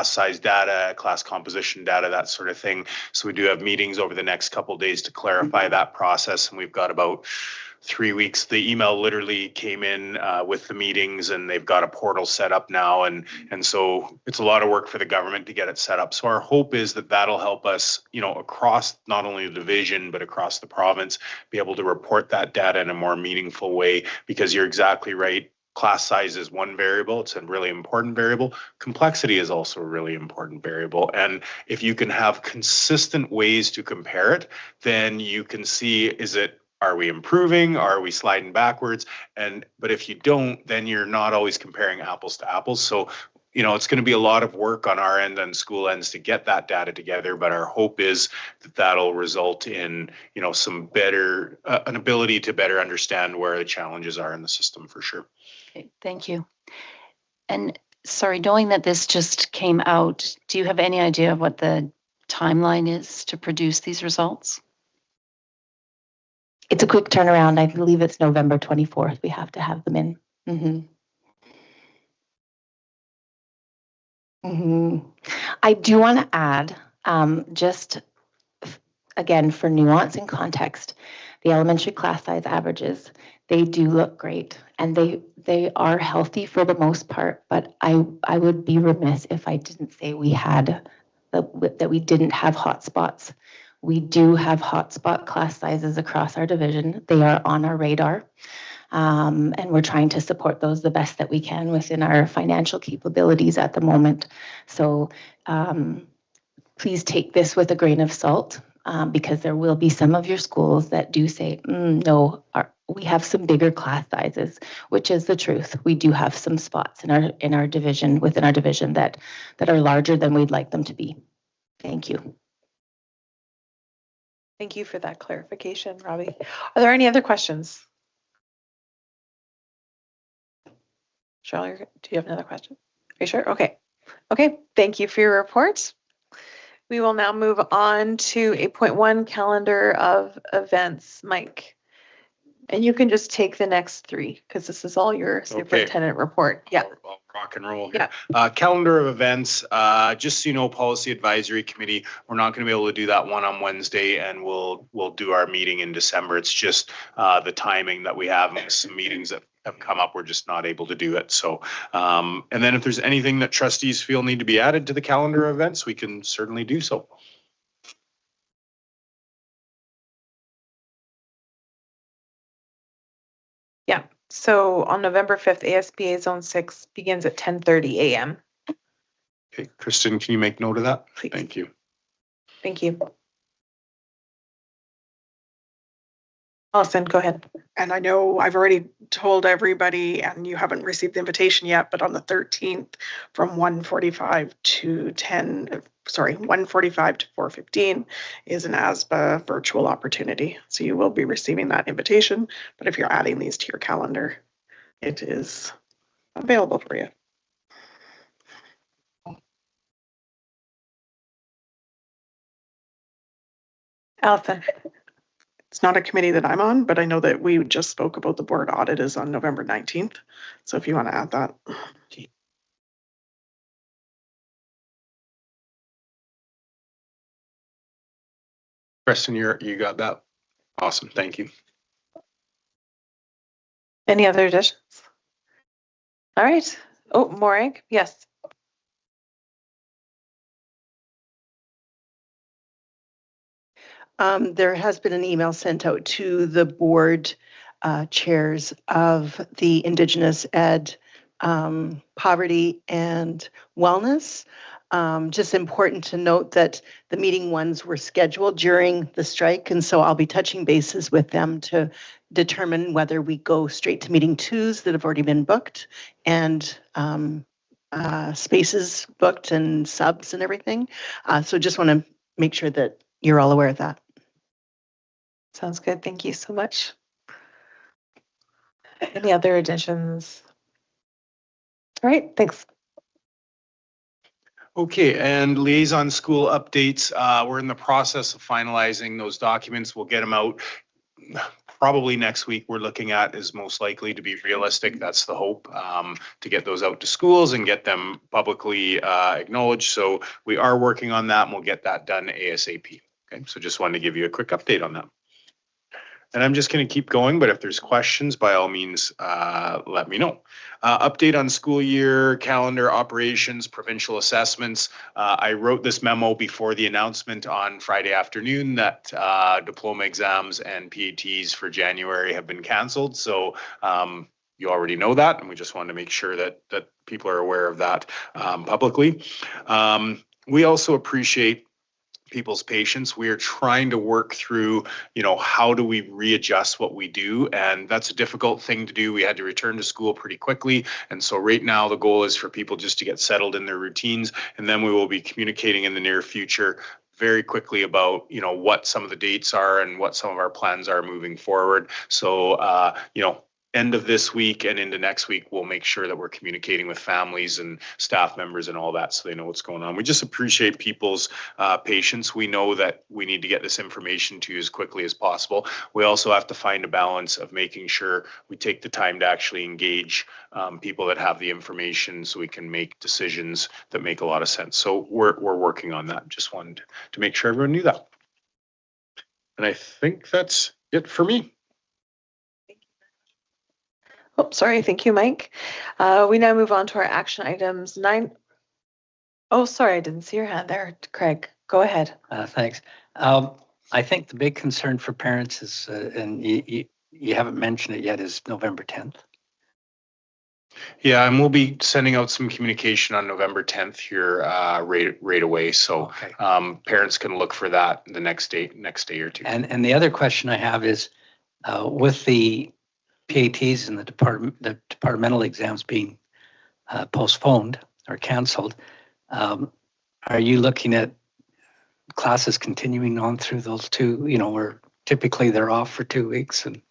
size data, class composition data, that sort of thing. So we do have meetings over the next couple of days to clarify that process, and we've got about 3 weeks. The email literally came in with the meetings, and they've got a portal set up now, and so it's a lot of work for the government to get it set up. So our hope is that that'll help us, across not only the division but across the province, be able to report that data in a more meaningful way. Because you're exactly right. Class size is one variable. It's a really important variable. Complexity is also a really important variable. And if you can have consistent ways to compare it, then you can see, are we improving? Are we sliding backwards? But if you don't, then you're not always comparing apples to apples. So, it's going to be a lot of work on our end and school ends to get that data together. But our hope is that that'll result in, some better, an ability to better understand where the challenges are in the system for sure. Okay, thank you. And sorry, knowing that this just came out, do you have any idea of what the timeline is to produce these results? It's a quick turnaround. I believe it's November 24th. We have to have them in. I do want to add, just again, for nuance and context, the elementary class size averages, they do look great, and they are healthy for the most part, but I would be remiss if I didn't say that we didn't have hotspots. We do have hotspot class sizes across our division. They are on our radar, and we're trying to support those the best that we can within our financial capabilities at the moment. So please take this with a grain of salt, because there will be some of your schools that do say, no, we have some bigger class sizes, which is the truth. We do have some spots in our division, within our division, that are larger than we'd like them to be. Thank you. Thank you for that clarification, Robbie. Are there any other questions? Cheryl, do you have another question? Are you sure? Okay. Okay, thank you for your report. We will now move on to 8.1 calendar of events. Mike, and you can just take the next three because this is all your superintendent report. Yeah. I'll rock and roll here. Yeah. Calendar of events, just so you know, Policy Advisory Committee, we're not going to be able to do that one on Wednesday, and we'll do our meeting in December. It's just the timing that we have, and some meetings that have come up, we're just not able to do it. So, and then if there's anything that trustees feel need to be added to the calendar of events, we can certainly do so. Yeah. So on November 5th, ASBA Zone 6 begins at 10:30 a.m. Okay, Kristen, can you make note of that? Please. Thank you. Thank you. Allison, go ahead. And I know I've already told everybody, and you haven't received the invitation yet, but on the 13th from 1:45 to 1:45 to 4:15 is an ASBA virtual opportunity. So you will be receiving that invitation, but if you're adding these to your calendar, it is available for you. Allison. It's not a committee that I'm on, but I know that we just spoke about the board audit is on November 19th. So if you want to add that. Preston, you got that? Awesome. Thank you. Any other additions? All right. Oh, Morag, yes. There has been an email sent out to the board chairs of the Indigenous Ed, Poverty and Wellness. Just important to note that the meeting ones were scheduled during the strike, and so I'll be touching bases with them to determine whether we go straight to meeting twos that have already been booked and spaces booked and subs and everything. So just want to make sure that you're all aware of that. Sounds good. Thank you so much. Any other additions? All right, thanks. Okay, and liaison school updates. We're in the process of finalizing those documents. We'll get them out probably next week. We're looking at is most likely to be realistic. That's the hope, to get those out to schools and get them publicly acknowledged. So we are working on that and we'll get that done ASAP. Okay, so just wanted to give you a quick update on that. And I'm just going to keep going, but if there's questions, by all means, let me know. Update on school year, calendar, operations, provincial assessments. I wrote this memo before the announcement on Friday afternoon that diploma exams and PATs for January have been canceled. So you already know that, and we just wanted to make sure that people are aware of that publicly. We also appreciate people's patience. We are trying to work through, how do we readjust what we do? And that's a difficult thing to do. We had to return to school pretty quickly. And so right now the goal is for people just to get settled in their routines. And then we will be communicating in the near future very quickly about, what some of the dates are and what some of our plans are moving forward. So, end of this week and into next week, we'll make sure that we're communicating with families and staff members and all that so they know what's going on. We just appreciate people's patience. We know that we need to get this information to you as quickly as possible. We also have to find a balance of making sure we take the time to actually engage people that have the information so we can make decisions that make a lot of sense. So we're working on that. Just wanted to make sure everyone knew that. And I think that's it for me. Oh, sorry. Thank you, Mike. We now move on to our action items 9. Oh, sorry. I didn't see your hand there. Craig, go ahead. Thanks. I think the big concern for parents is, and you haven't mentioned it yet, is November 10th. Yeah, and we'll be sending out some communication on November 10th here right away. So Okay. Parents can look for that the next day or two. And the other question I have is, with the PATs and the departmental exams being postponed or canceled, are you looking at classes continuing on through those two? Where typically they're off for 2 weeks and.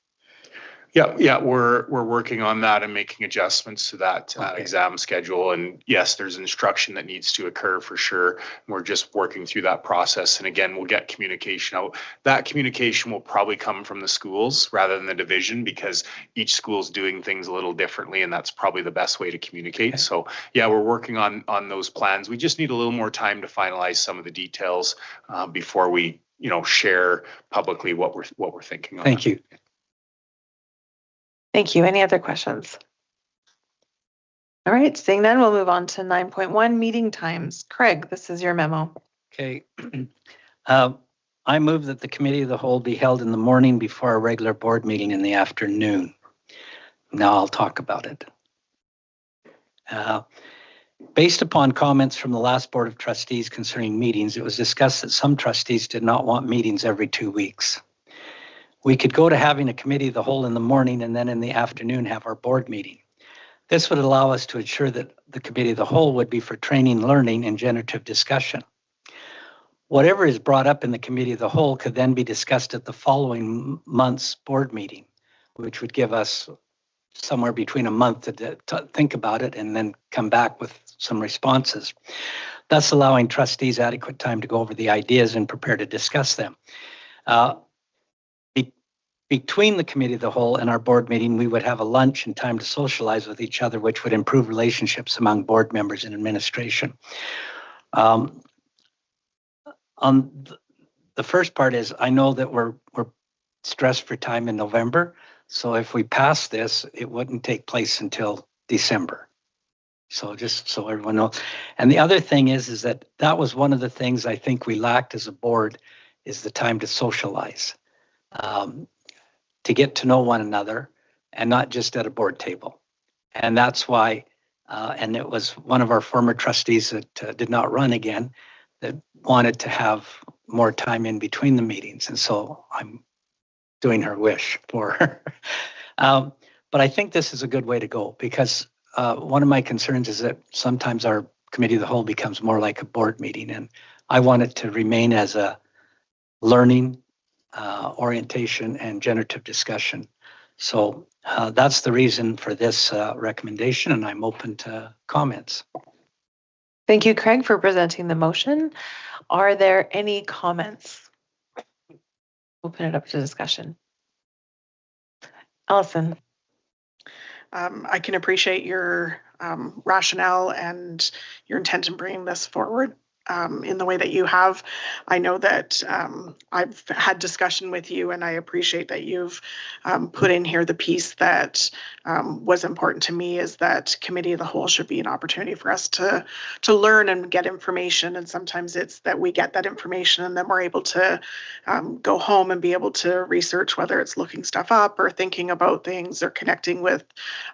Yeah, we're working on that and making adjustments to that Okay. exam schedule. And yes, there's instruction that needs to occur for sure. We're just working through that process. And again, we'll get communication out. That communication will probably come from the schools rather than the division because each school's doing things a little differently, and that's probably the best way to communicate. Okay. So yeah, we're working on those plans. We just need a little more time to finalize some of the details before we, share publicly what we're thinking on. Thank you. Thank you. Any other questions? All right, seeing none, we'll move on to 9.1 meeting times. Craig, this is your memo. Okay. I move that the committee of the whole be held in the morning before a regular board meeting in the afternoon. Now I'll talk about it. Based upon comments from the last Board of Trustees concerning meetings, it was discussed that some trustees did not want meetings every 2 weeks. We could go to having a committee of the whole in the morning and then in the afternoon have our board meeting. This would allow us to ensure that the committee of the whole would be for training, learning, and generative discussion. Whatever is brought up in the committee of the whole could then be discussed at the following month's board meeting, which would give us somewhere between a month to think about it and then come back with some responses, thus allowing trustees adequate time to go over the ideas and prepare to discuss them. Between the committee of the whole and our board meeting, we would have a lunch and time to socialize with each other, which would improve relationships among board members and administration. On the first part is, I know that we're stressed for time in November. So if we pass this, it wouldn't take place until December. So just so everyone knows. And the other thing is that was one of the things I think we lacked as a board is the time to socialize. To get to know one another and not just at a board table. And that's why, and it was one of our former trustees that did not run again that wanted to have more time in between the meetings. And so I'm doing her wish for her. But I think this is a good way to go because one of my concerns is that sometimes our committee of the whole becomes more like a board meeting. And I want it to remain as a learning orientation and generative discussion. So that's the reason for this recommendation, and I'm open to comments. Thank you, Craig, for presenting the motion. Are there any comments? Open it up to discussion. Allison. I can appreciate your rationale and your intent in bringing this forward in the way that you have. I know that I've had discussion with you, and I appreciate that you've put in here the piece that was important to me, is that committee of the whole should be an opportunity for us to learn and get information. And sometimes it's that we get that information and then we're able to go home and be able to research, whether it's looking stuff up or thinking about things or connecting with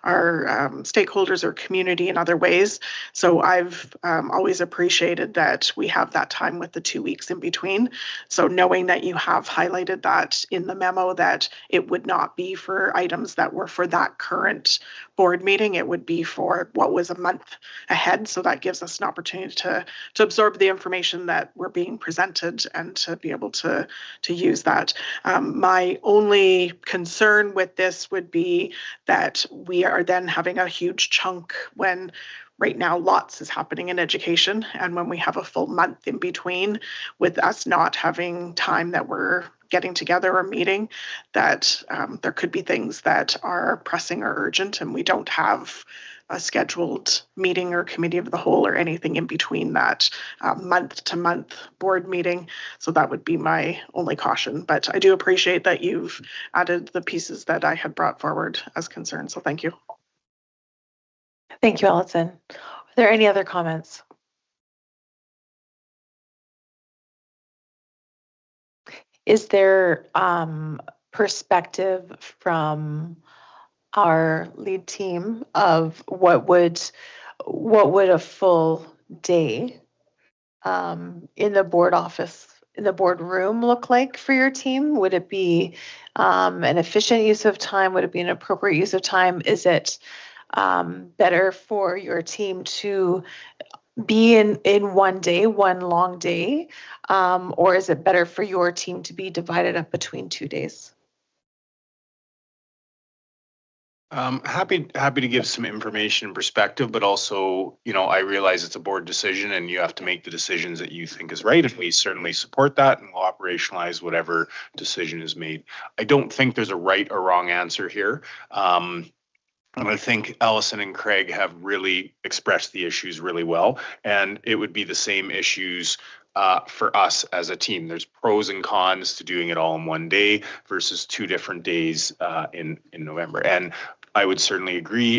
our stakeholders or community in other ways. So I've always appreciated that we have that time with the 2 weeks in between. So knowing that you have highlighted that in the memo, that it would not be for items that were for that current board meeting, it would be for what was a month ahead. So that gives us an opportunity to absorb the information that we're being presented and to be able to use that. My only concern with this would be that we are then having a huge chunk when right now lots is happening in education, and when we have a full month in between with us not having time that we're getting together or meeting, that there could be things that are pressing or urgent and we don't have a scheduled meeting or committee of the whole or anything in between that month to month board meeting. So that would be my only caution. But I do appreciate that you've added the pieces that I had brought forward as concerns. So thank you. Thank you, Allison. Are there any other comments? Is there perspective from our lead team of what would a full day in the board office, in the boardroom look like for your team? Would it be an efficient use of time? Would it be an appropriate use of time? Is it better for your team to be in one day, one long day, or is it better for your team to be divided up between 2 days? Happy to give some information and perspective, but also, I realize it's a board decision and you have to make the decisions that you think is right. And we certainly support that and we'll operationalize whatever decision is made. I don't think there's a right or wrong answer here. And I think Allison and Craig have really expressed the issues really well. And it would be the same issues for us as a team. There's pros and cons to doing it all in one day versus 2 different days in November. And I would certainly agree.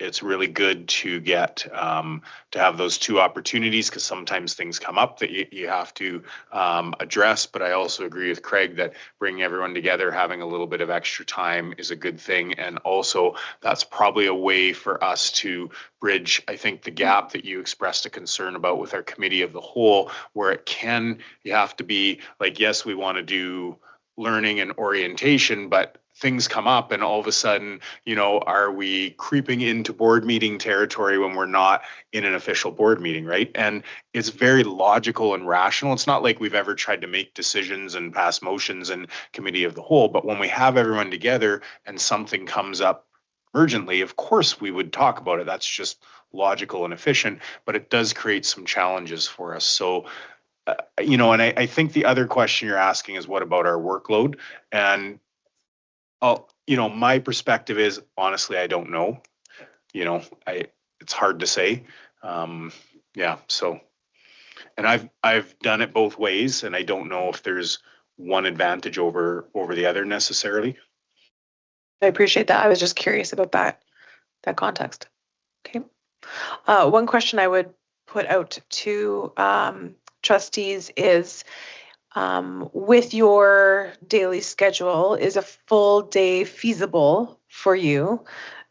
It's really good to get to have those 2 opportunities, because sometimes things come up that you have to address. But I also agree with Craig that bringing everyone together, having a little bit of extra time is a good thing. And also that's probably a way for us to bridge, I think, the gap that you expressed a concern about with our committee of the whole, where you have to be like, yes, we want to do learning and orientation, but things come up and all of a sudden, are we creeping into board meeting territory when we're not in an official board meeting, right? And it's very logical and rational. It's not like we've ever tried to make decisions and pass motions in committee of the whole, but when we have everyone together and something comes up urgently, of course we would talk about it. That's just logical and efficient, but it does create some challenges for us. So and I think the other question you're asking is, what about our workload? And my perspective is, honestly, I don't know. It's hard to say. So, and I've done it both ways, and I don't know if there's one advantage over the other necessarily. I appreciate that. I was just curious about that context. Okay. One question I would put out to trustees is, with your daily schedule, is a full day feasible for you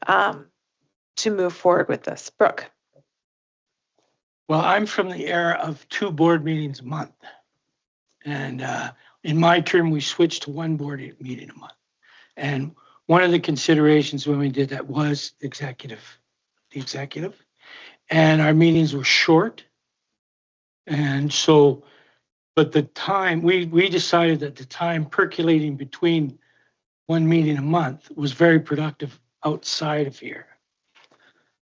to move forward with this? Brooke. Well, I'm from the era of 2 board meetings a month. And in my term, we switched to 1 board meeting a month. And one of the considerations when we did that was the executive. And our meetings were short. And so, but the time, we decided that the time percolating between 1 meeting a month was very productive outside of here.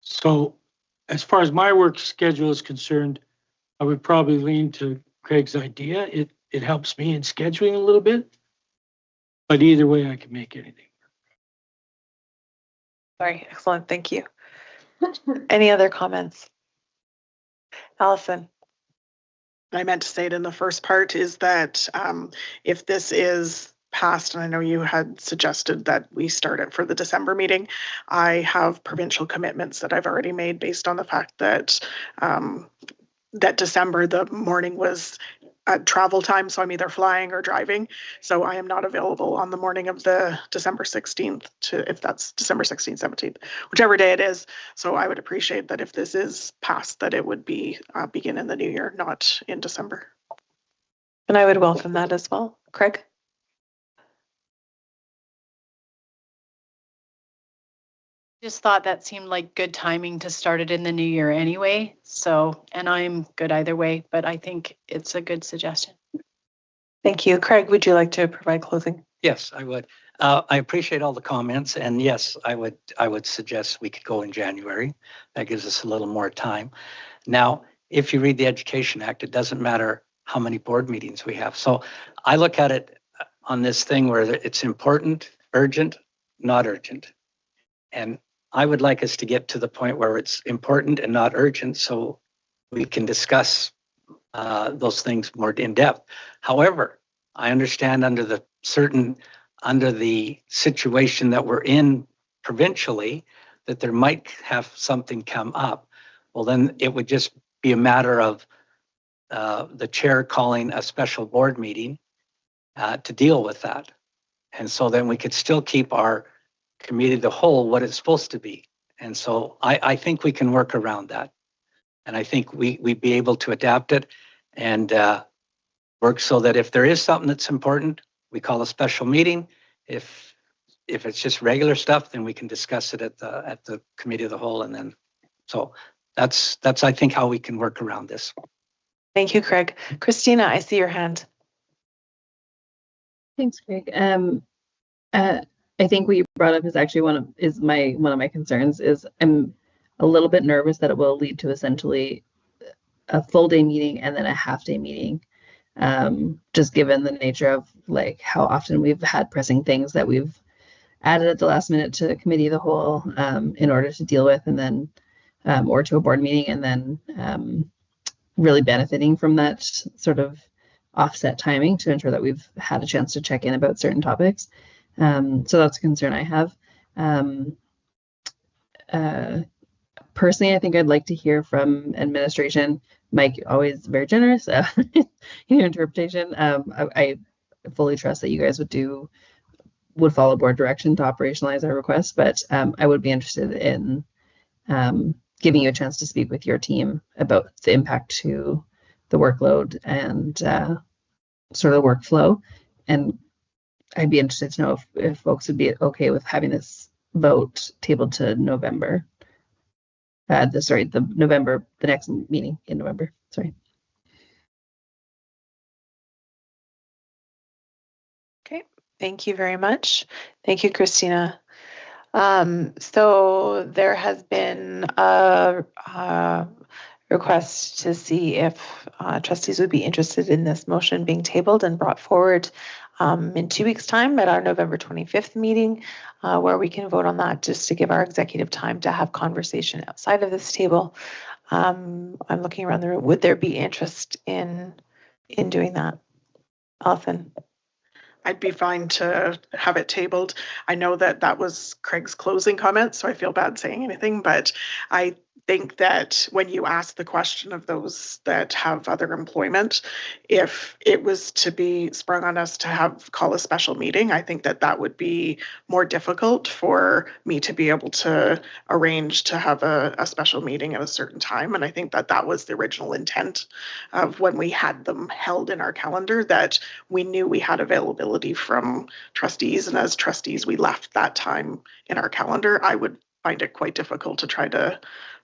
So as far as my work schedule is concerned, I would probably lean to Craig's idea. It helps me in scheduling a little bit, but either way, I can make anything. Sorry, excellent, thank you. Any other comments? Allison? I meant to say it in the first part is that if this is passed, and I know you had suggested that we start it for the December meeting, I have provincial commitments that I've already made based on the fact that that December, the morning was at travel time, so I'm either flying or driving. So I am not available on the morning of the December 16th to, if that's December 16th, 17th, whichever day it is. So I would appreciate that if this is passed, that it would be begin in the new year, not in December. And I would welcome that as well. Craig? Just thought that seemed like good timing to start it in the new year anyway. So, and I'm good either way, but I think it's a good suggestion. Thank you. Craig, would you like to provide closing? Yes, I would. I appreciate all the comments, and yes, I would suggest we could go in January. That gives us a little more time. Now, if you read the Education Act, it doesn't matter how many board meetings we have. So I look at it on this thing where it's important, urgent, not urgent. And I would like us to get to the point where it's important and not urgent so we can discuss those things more in depth. However, I understand under the situation that we're in provincially, that there might have something come up. Well, then it would just be a matter of the chair calling a special board meeting to deal with that. And so then we could still keep our committee of the whole what it's supposed to be. And so I think we can work around that. And I think we'd be able to adapt it and work so that if there is something that's important, we call a special meeting. If it's just regular stuff, then we can discuss it at the committee of the whole. And then, so that's I think how we can work around this. Thank you, Craig. Christina, I see your hand. Thanks, Craig. I think what you brought up is actually one of my concerns. Is I'm a little bit nervous that it will lead to essentially a full day meeting and then a half day meeting. Just given the nature of like how often we've had pressing things that we've added at the last minute to the committee of the whole in order to deal with, and then or to a board meeting, and then really benefiting from that sort of offset timing to ensure that we've had a chance to check in about certain topics. So that's a concern I have. Personally, I think I'd like to hear from administration. Mike, always very generous in your interpretation. I fully trust that you guys would follow board direction to operationalize our request, but I would be interested in giving you a chance to speak with your team about the impact to the workload and sort of workflow. And I'd be interested to know if folks would be okay with having this vote tabled to November. The next meeting in November. Sorry. Okay, thank you very much. Thank you, Christina. So there has been a request to see if trustees would be interested in this motion being tabled and brought forward in 2 weeks' time at our November 25th meeting, where we can vote on that, just to give our executive time to have conversation outside of this table. I'm looking around the room. Would there be interest in doing that? Alison? I'd be fine to have it tabled. I know that was Craig's closing comment, so I feel bad saying anything, but I think that when you ask the question of those that have other employment, if it was to be sprung on us to call a special meeting, I think that would be more difficult for me to be able to arrange to have a special meeting at a certain time. And I think that was the original intent of when we had them held in our calendar, that we knew we had availability from trustees. And as trustees, we left that time in our calendar. I would find it quite difficult to try to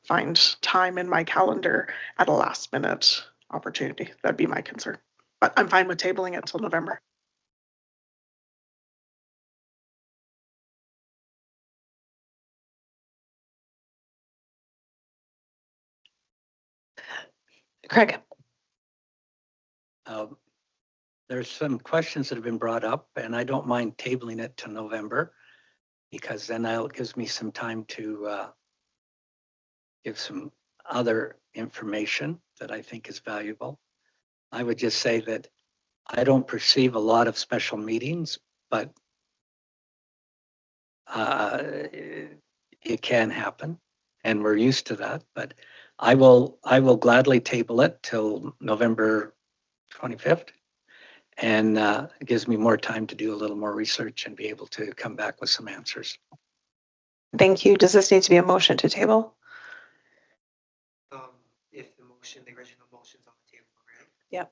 find time in my calendar at a last minute opportunity. That'd be my concern. But I'm fine with tabling it till November. Craig. There's some questions that have been brought up, and I don't mind tabling it to November because then it gives me some time to give some other information that I think is valuable. I would just say that I don't perceive a lot of special meetings, but it can happen, and we're used to that. But I will gladly table it till November 25th, and it gives me more time to do a little more research and be able to come back with some answers. Thank you. Does this need to be a motion to table? If the original motion's on the table, right? Yep.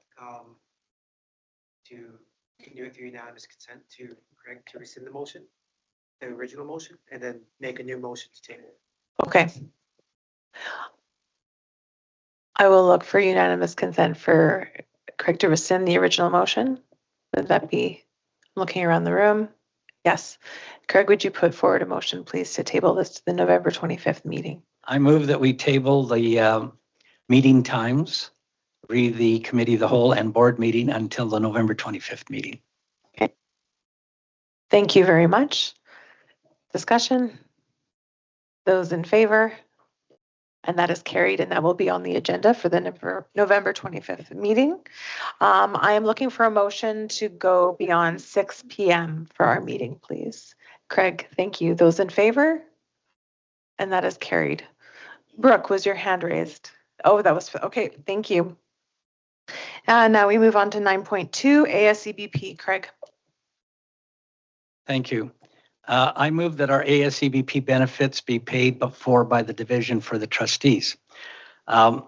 You can do it through unanimous consent to Craig to rescind the motion, the original motion, and then make a new motion to table. Okay. I will look for unanimous consent for Craig to rescind the original motion. Would that be looking around the room? Yes. Craig, would you put forward a motion, please, to table this to the November 25th meeting? I move that we table the meeting times, read the committee of the whole and board meeting until the November 25th meeting. Okay. Thank you very much. Discussion? Those in favor? And that is carried, and that will be on the agenda for the November 25th meeting. I am looking for a motion to go beyond 6 p.m. for our meeting, please. Craig, thank you. Those in favor? And that is carried. Brooke, was your hand raised? Oh, that was, okay, thank you. Now we move on to 9.2, ASCBP. Craig. Thank you. I move that our ASCBP benefits be paid before by the division for the trustees. The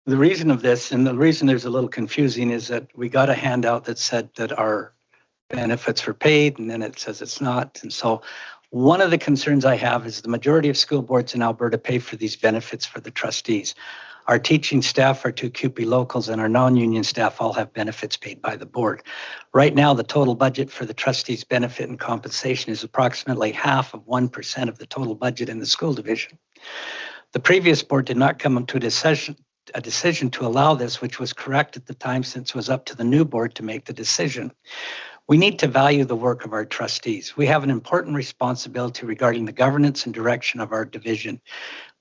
reason of this, and the reason there's a little confusing, is that we got a handout that said that our benefits were paid, and then it says it's not. And so one of the concerns I have is the majority of school boards in Alberta pay for these benefits for the trustees. Our teaching staff, our two CUPE locals, and our non-union staff all have benefits paid by the board. Right now, the total budget for the trustees' benefit and compensation is approximately 0.5% of the total budget in the school division. The previous board did not come to a decision to allow this, which was correct at the time since it was up to the new board to make the decision. We need to value the work of our trustees. We have an important responsibility regarding the governance and direction of our division.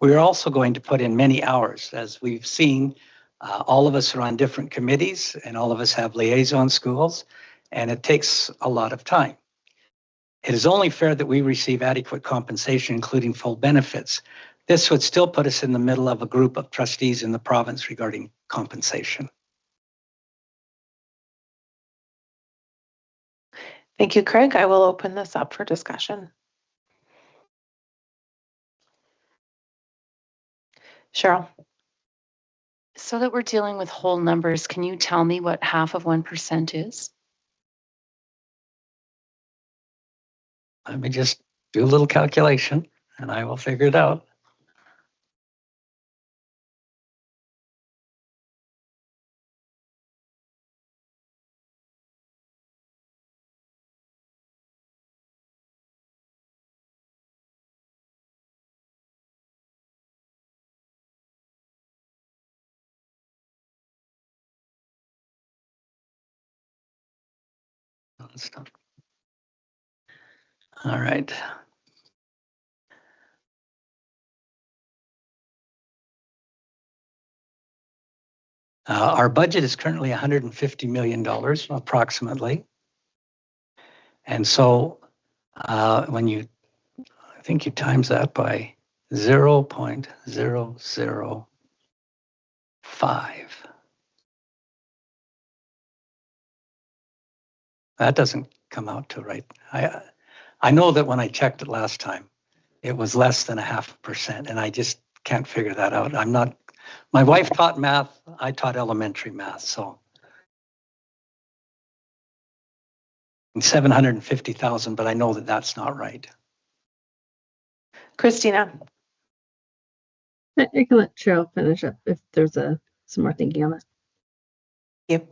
We are also going to put in many hours. As we've seen, all of us are on different committees and all of us have liaison schools, and it takes a lot of time. It is only fair that we receive adequate compensation, including full benefits. This would still put us in the middle of a group of trustees in the province regarding compensation. Thank you, Craig. I will open this up for discussion. Cheryl. So that we're dealing with whole numbers, can you tell me what 0.5% is? Let me just do a little calculation and I will figure it out. All right. Our budget is currently $150 million approximately. And so when I think you times that by 0.005, that doesn't come out to right. I know that when I checked it last time, it was less than 0.5%, and I just can't figure that out. My wife taught math, I taught elementary math, so 750,000, but I know that that's not right. Christina. I can let Cheryl finish up if there's some more thinking on that. Thank you.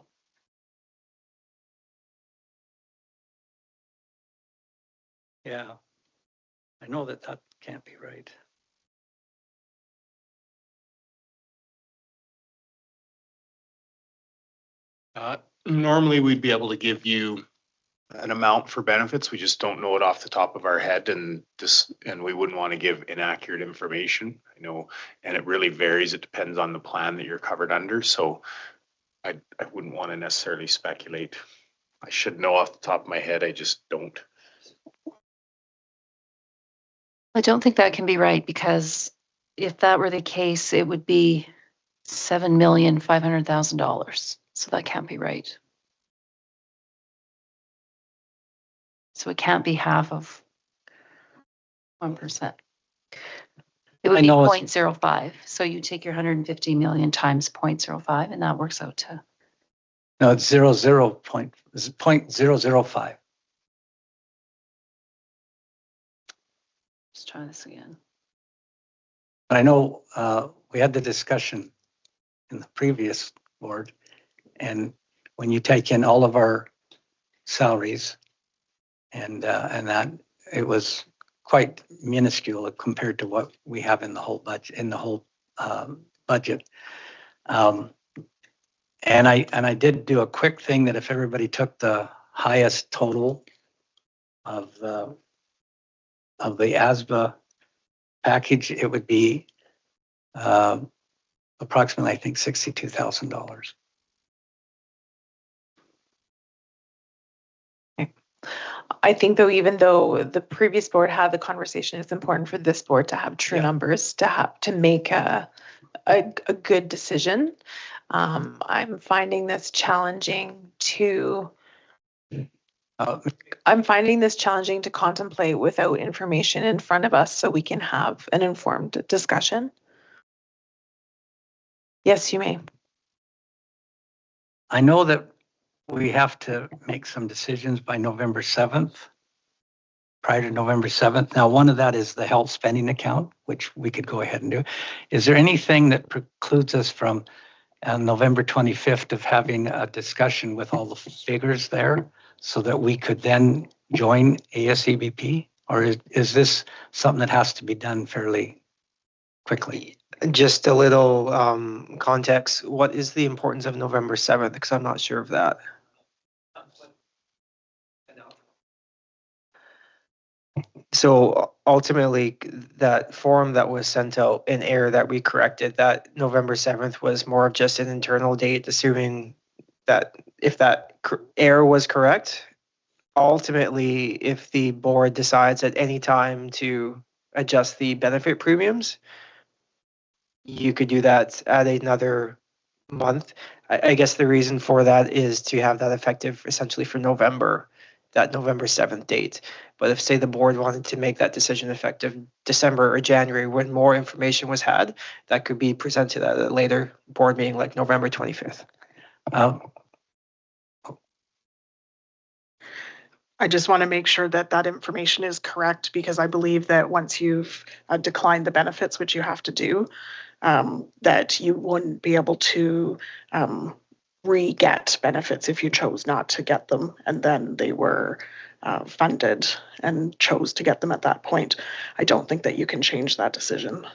Yeah, I know that can't be right. Normally, we'd be able to give you an amount for benefits. We just don't know it off the top of our head, and we wouldn't want to give inaccurate information. I know, and it really varies. It depends on the plan that you're covered under. So I wouldn't want to necessarily speculate. I should know off the top of my head. I just don't. I don't think that can be right, because if that were the case, it would be $7,500,000. So that can't be right. So it can't be half of 1%. It would I be know 0.05. So you take your 150 million times 0.05, and that works out to. No, it's 0.005. Let's try this again. But I know we had the discussion in the previous board, and when you take in all of our salaries and that, it was quite minuscule compared to what we have in the whole budget. And I did do a quick thing that if everybody took the highest total of the ASBA package, it would be approximately, I think, $62,000. I think though, even though the previous board had the conversation, it's important for this board to have true numbers to make a good decision. I'm finding this challenging to contemplate without information in front of us so we can have an informed discussion. Yes, you may. I know that we have to make some decisions by November 7th, prior to November 7th. Now, one of that is the health spending account, which we could go ahead and do. Is there anything that precludes us from November 25th of having a discussion with all the figures there so that we could then join ASCBP? Or is this something that has to be done fairly quickly? Just a little context. What is the importance of November 7th? Because I'm not sure of that. So ultimately, that form that was sent out, an error that we corrected, that November 7th was more of just an internal date, assuming that if that error was correct, ultimately, if the board decides at any time to adjust the benefit premiums, you could do that at another month. I guess the reason for that is to have that effective essentially for November, that November 7th date. But if, say, the board wanted to make that decision effective December or January when more information was had, that could be presented at a later board meeting like November 25th. I just want to make sure that that information is correct, because I believe that once you've declined the benefits, which you have to do, that you wouldn't be able to re-get benefits if you chose not to get them, and then they were funded and chose to get them at that point. I don't think that you can change that decision.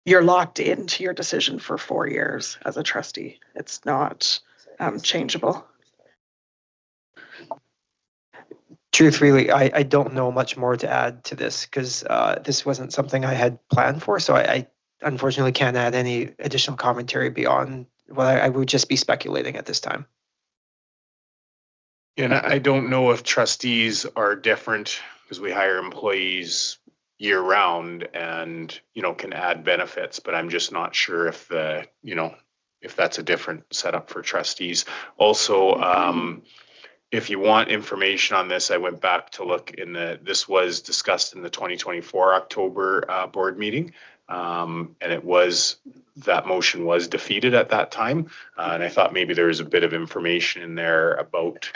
You're locked into your decision for 4 years as a trustee. It's not changeable. Truthfully, I don't know much more to add to this, because this wasn't something I had planned for. So I unfortunately can't add any additional commentary beyond what I would just be speculating at this time. And I don't know if trustees are different, because we hire employees year round and, can add benefits, but I'm just not sure if if that's a different setup for trustees. Also, if you want information on this, I went back to look this was discussed in the 2024 October board meeting. And that motion was defeated at that time. And I thought maybe there was a bit of information in there about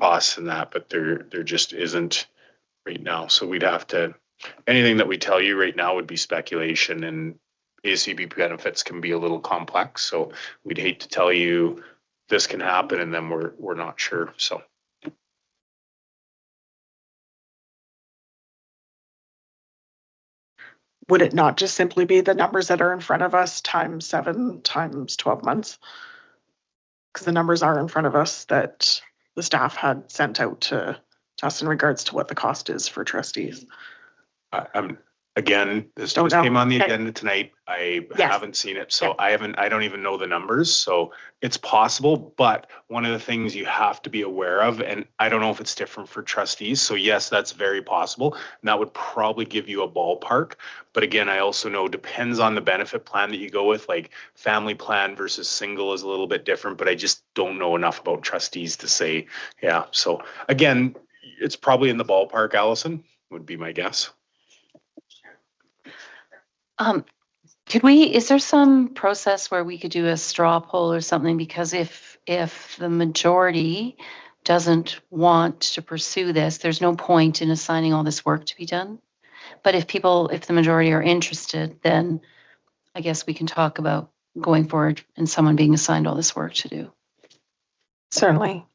costs and that, but there just isn't right now. So we'd have to, anything that we tell you right now would be speculation, and ACB benefits can be a little complex. So we'd hate to tell you this can happen and then we're not sure. So. Would it not just simply be the numbers that are in front of us times 7 times 12 months? because the numbers are in front of us that the staff had sent out to us in regards to what the cost is for trustees. Again, this Don't just know. came on the Okay. agenda tonight. I Yes. haven't seen it, so I don't even know the numbers. So it's possible, but one of the things you have to be aware of, and I don't know if it's different for trustees. So yes, that's very possible. And that would probably give you a ballpark. But again, I also know depends on the benefit plan that you go with, like family plan versus single is a little bit different, but I just don't know enough about trustees to say, yeah. So again, it's probably in the ballpark, Allison, would be my guess. Is there some process where we could do a straw poll or something? Because if the majority doesn't want to pursue this, there's no point in assigning all this work to be done. But if the majority are interested, then I guess we can talk about going forward and someone being assigned all this work to do. Certainly.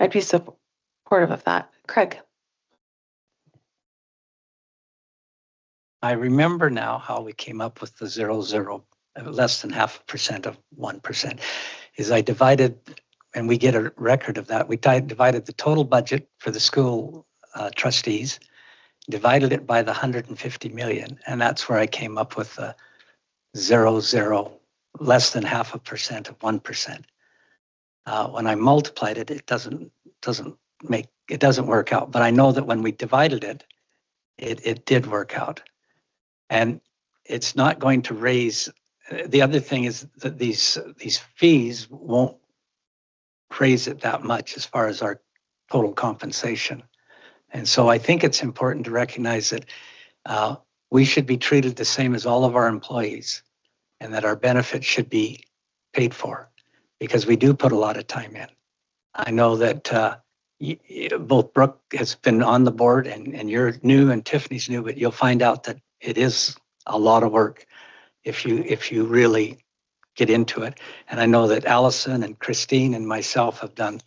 I'd be supportive of that. Craig? I remember now how we came up with the 0.0, less than 0.5% of 1%, is I divided, and we get a record of that, we divided the total budget for the school trustees, divided it by the 150 million, and that's where I came up with the 0.0, less than 0.5% of 1%. When I multiplied it, it doesn't work out. But I know that when we divided it, it did work out. And it's not going to raise. The other thing is that these fees won't raise it that much as far as our total compensation. And so I think it's important to recognize that we should be treated the same as all of our employees, and that our benefits should be paid for, because we do put a lot of time in. I know that both Brooke has been on the board, and you're new and Tiffany's new, but you'll find out that it is a lot of work if you really get into it. And I know that Allison and Christine and myself have done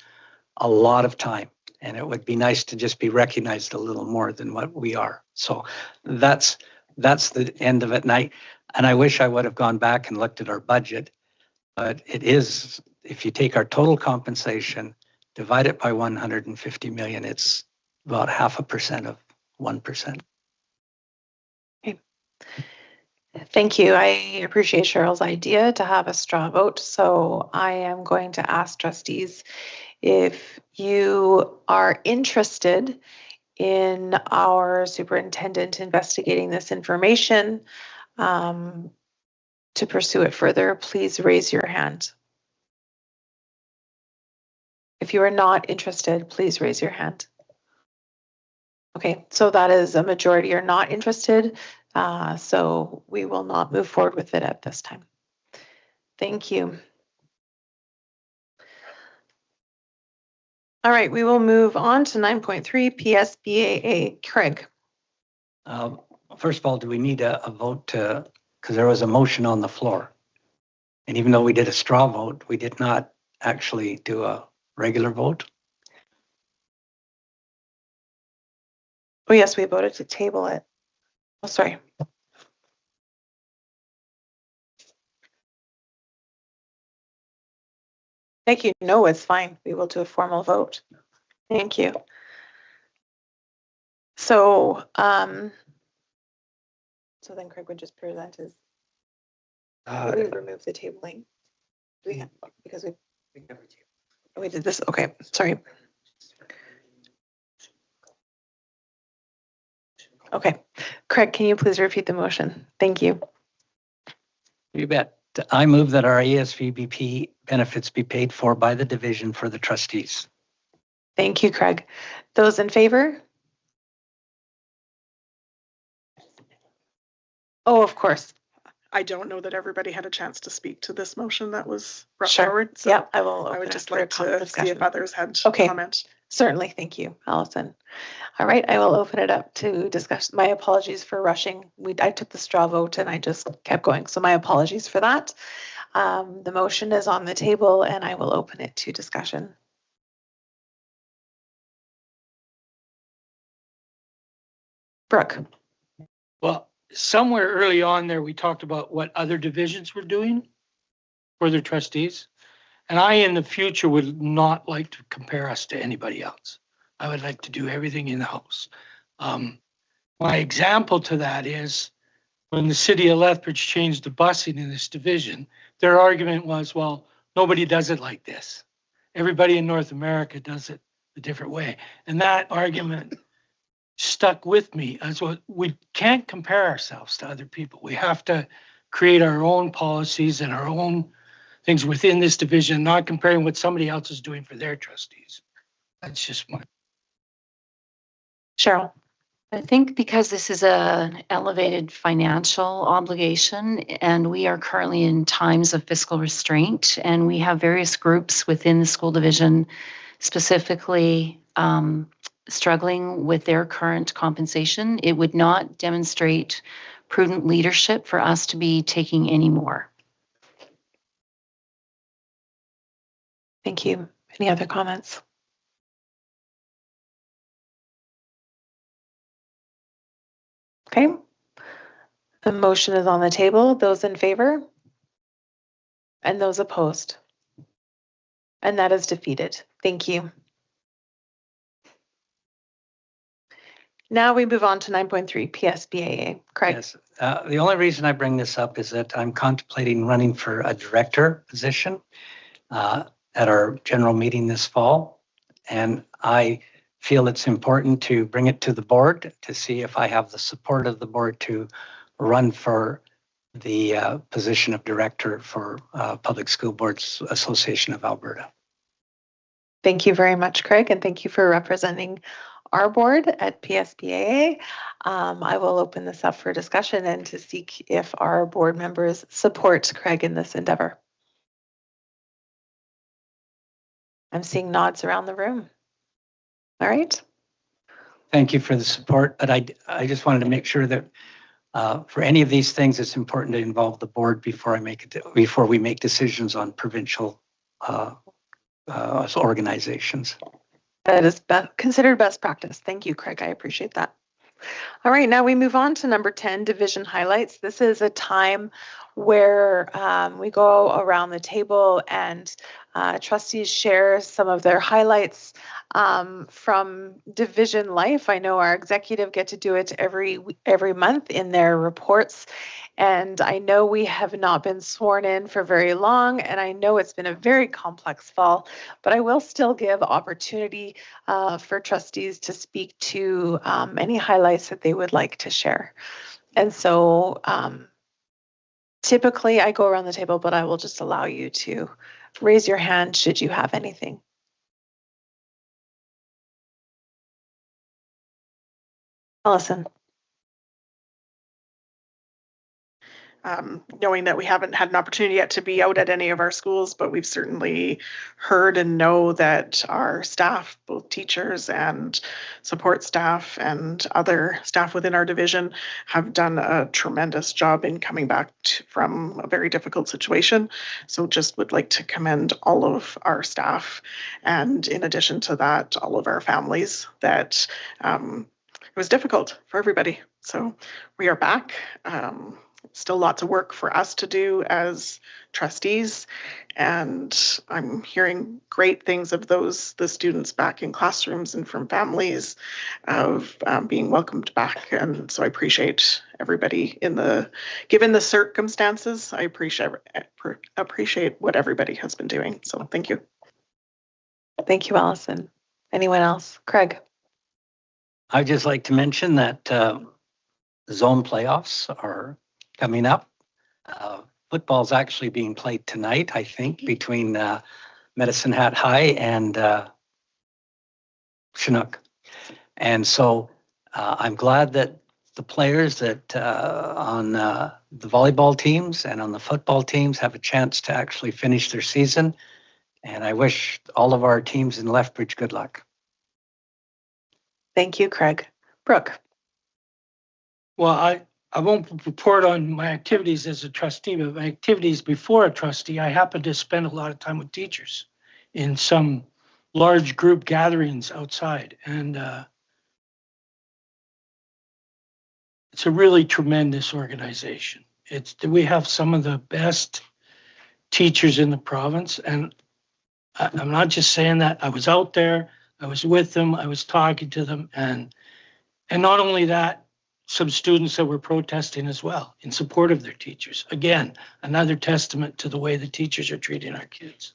a lot of time, and it would be nice to just be recognized a little more than what we are. So that's the end of it. And I wish I would have gone back and looked at our budget, but it is, if you take our total compensation, divide it by 150 million, it's about 0.5% of 1%. Thank you. I appreciate Cheryl's idea to have a straw vote. So I am going to ask trustees if you are interested in our superintendent investigating this information to pursue it further, please raise your hand. If you are not interested, please raise your hand. Okay, so that is a majority are not interested. So we will not move forward with it at this time. Thank you. All right, we will move on to 9.3 PSBAA. Craig. First of all, do we need a vote to, because there was a motion on the floor. And even though we did a straw vote, we did not actually do a regular vote. Oh yes, we voted to table it. Oh, sorry. Thank you. No, it's fine. We will do a formal vote. Thank you. So, so then Craig would just present his. We remove the tabling. We have, because we did this. Okay, sorry. Okay, Craig, can you please repeat the motion? Thank you. You bet. I move that our ASVBP benefits be paid for by the division for the trustees. Thank you, Craig. Those in favor? Oh, of course. I don't know that everybody had a chance to speak to this motion that was brought Sure. forward. So yeah, I would just like to see if others had comment. Certainly. Thank you, Allison. All right, I will open it up to discussion. My apologies for rushing. I took the straw vote and I just kept going. So my apologies for that. The motion is on the table and I will open it to discussion. Brooke. Well, somewhere early on there, we talked about what other divisions were doing for their trustees. And I, in the future, would not like to compare us to anybody else. I would like to do everything in-house. My example to that is when the city of Lethbridge changed the busing in this division, their argument was, well, nobody does it like this. Everybody in North America does it a different way. And that argument stuck with me as well. We can't compare ourselves to other people. We have to create our own policies and our own things within this division, not comparing what somebody else is doing for their trustees. That's just my. Cheryl. I think because this is an elevated financial obligation and we are currently in times of fiscal restraint and we have various groups within the school division specifically struggling with their current compensation, it would not demonstrate prudent leadership for us to be taking any more. Thank you. Any other comments? Okay. The motion is on the table. Those in favor? And those opposed? And that is defeated. Thank you. Now we move on to 9.3 PSBAA. Craig. Yes. The only reason I bring this up is that I'm contemplating running for a director position at our general meeting this fall. And I feel it's important to bring it to the board to see if I have the support of the board to run for the position of director for Public School Boards Association of Alberta. Thank you very much, Craig, and thank you for representing our board at PSBAA. I will open this up for discussion and to seek if our board members support Craig in this endeavor. I'm seeing nods around the room. All right. Thank you for the support, but I just wanted to make sure that for any of these things, it's important to involve the board before we make decisions on provincial organizations. That is considered best practice. Thank you, Craig. I appreciate that. All right, now we move on to number 10, division highlights. This is a time where we go around the table and trustees share some of their highlights from division life. I know our executive get to do it every month in their reports. And I know we have not been sworn in for very long, and I know it's been a very complex fall, but I will still give opportunity for trustees to speak to any highlights that they would like to share. And so typically I go around the table, but I will just allow you to raise your hand should you have anything. Allison. Knowing that we haven't had an opportunity yet to be out at any of our schools, but we've certainly heard and know that our staff, both teachers and support staff and other staff within our division, have done a tremendous job in coming back from a very difficult situation. So just would like to commend all of our staff, and in addition to that, all of our families that it was difficult for everybody. So we are back. Still lots of work for us to do as trustees, and I'm hearing great things of the students back in classrooms and from families of being welcomed back. And so I appreciate everybody given the circumstances. I appreciate what everybody has been doing. So thank you. Thank you, Allison. Anyone else? Craig. I'd just like to mention that zone playoffs are coming up. Football's actually being played tonight, I think, between Medicine Hat High and Chinook. And so I'm glad that the players that on the volleyball teams and on the football teams have a chance to actually finish their season. And I wish all of our teams in Lethbridge good luck. Thank you, Craig. Brooke. Well, I won't report on my activities as a trustee, but my activities before a trustee, I happen to spend a lot of time with teachers in some large group gatherings outside. And it's a really tremendous organization. We have some of the best teachers in the province, and I'm not just saying that. I was out there, I was with them, I was talking to them, and not only that, some students that were protesting as well in support of their teachers. Again, another testament to the way the teachers are treating our kids.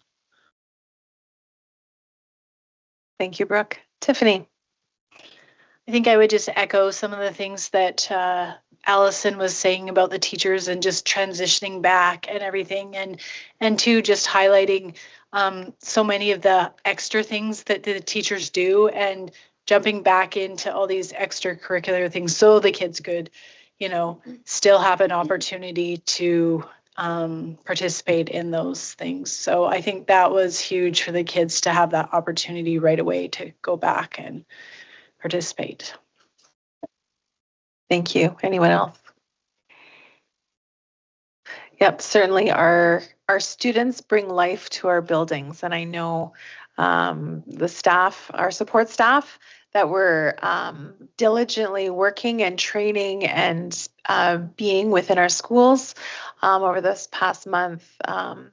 Thank you, Brooke. Tiffany. I think I would just echo some of the things that Allison was saying about the teachers and just transitioning back and everything, and two, just highlighting so many of the extra things that the teachers do and jumping back into all these extracurricular things so the kids could, still have an opportunity to participate in those things. So I think that was huge for the kids to have that opportunity right away to go back and participate. Thank you. Anyone else? Yep, certainly our students bring life to our buildings, and I know the staff, our support staff, that were diligently working and training and being within our schools over this past month. I'm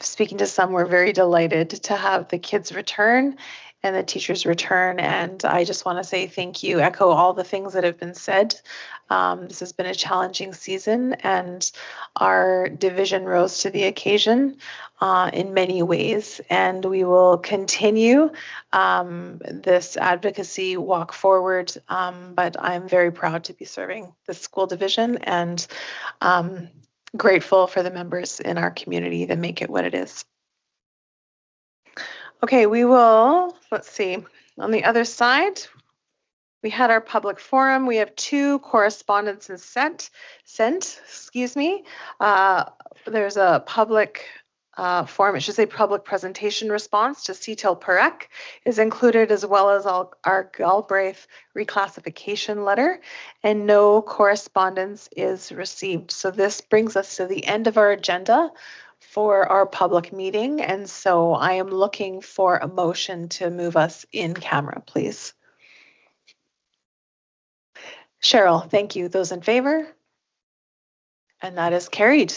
speaking to some, we're very delighted to have the kids return and the teachers return. And I just want to say thank you, echo all the things that have been said. This has been a challenging season, and our division rose to the occasion in many ways. And we will continue this advocacy walk forward. But I'm very proud to be serving the school division, and grateful for the members in our community that make it what it is. Okay, let's see, on the other side, we had our public forum. We have 2 correspondences sent, excuse me. There's a public form, it should say public presentation response to CETIL PEREC is included, as well as our Galbraith reclassification letter, and no correspondence is received. So this brings us to the end of our agenda for our public meeting, and so I am looking for a motion to move us in camera, please. Cheryl, thank you. Those in favor? And that is carried.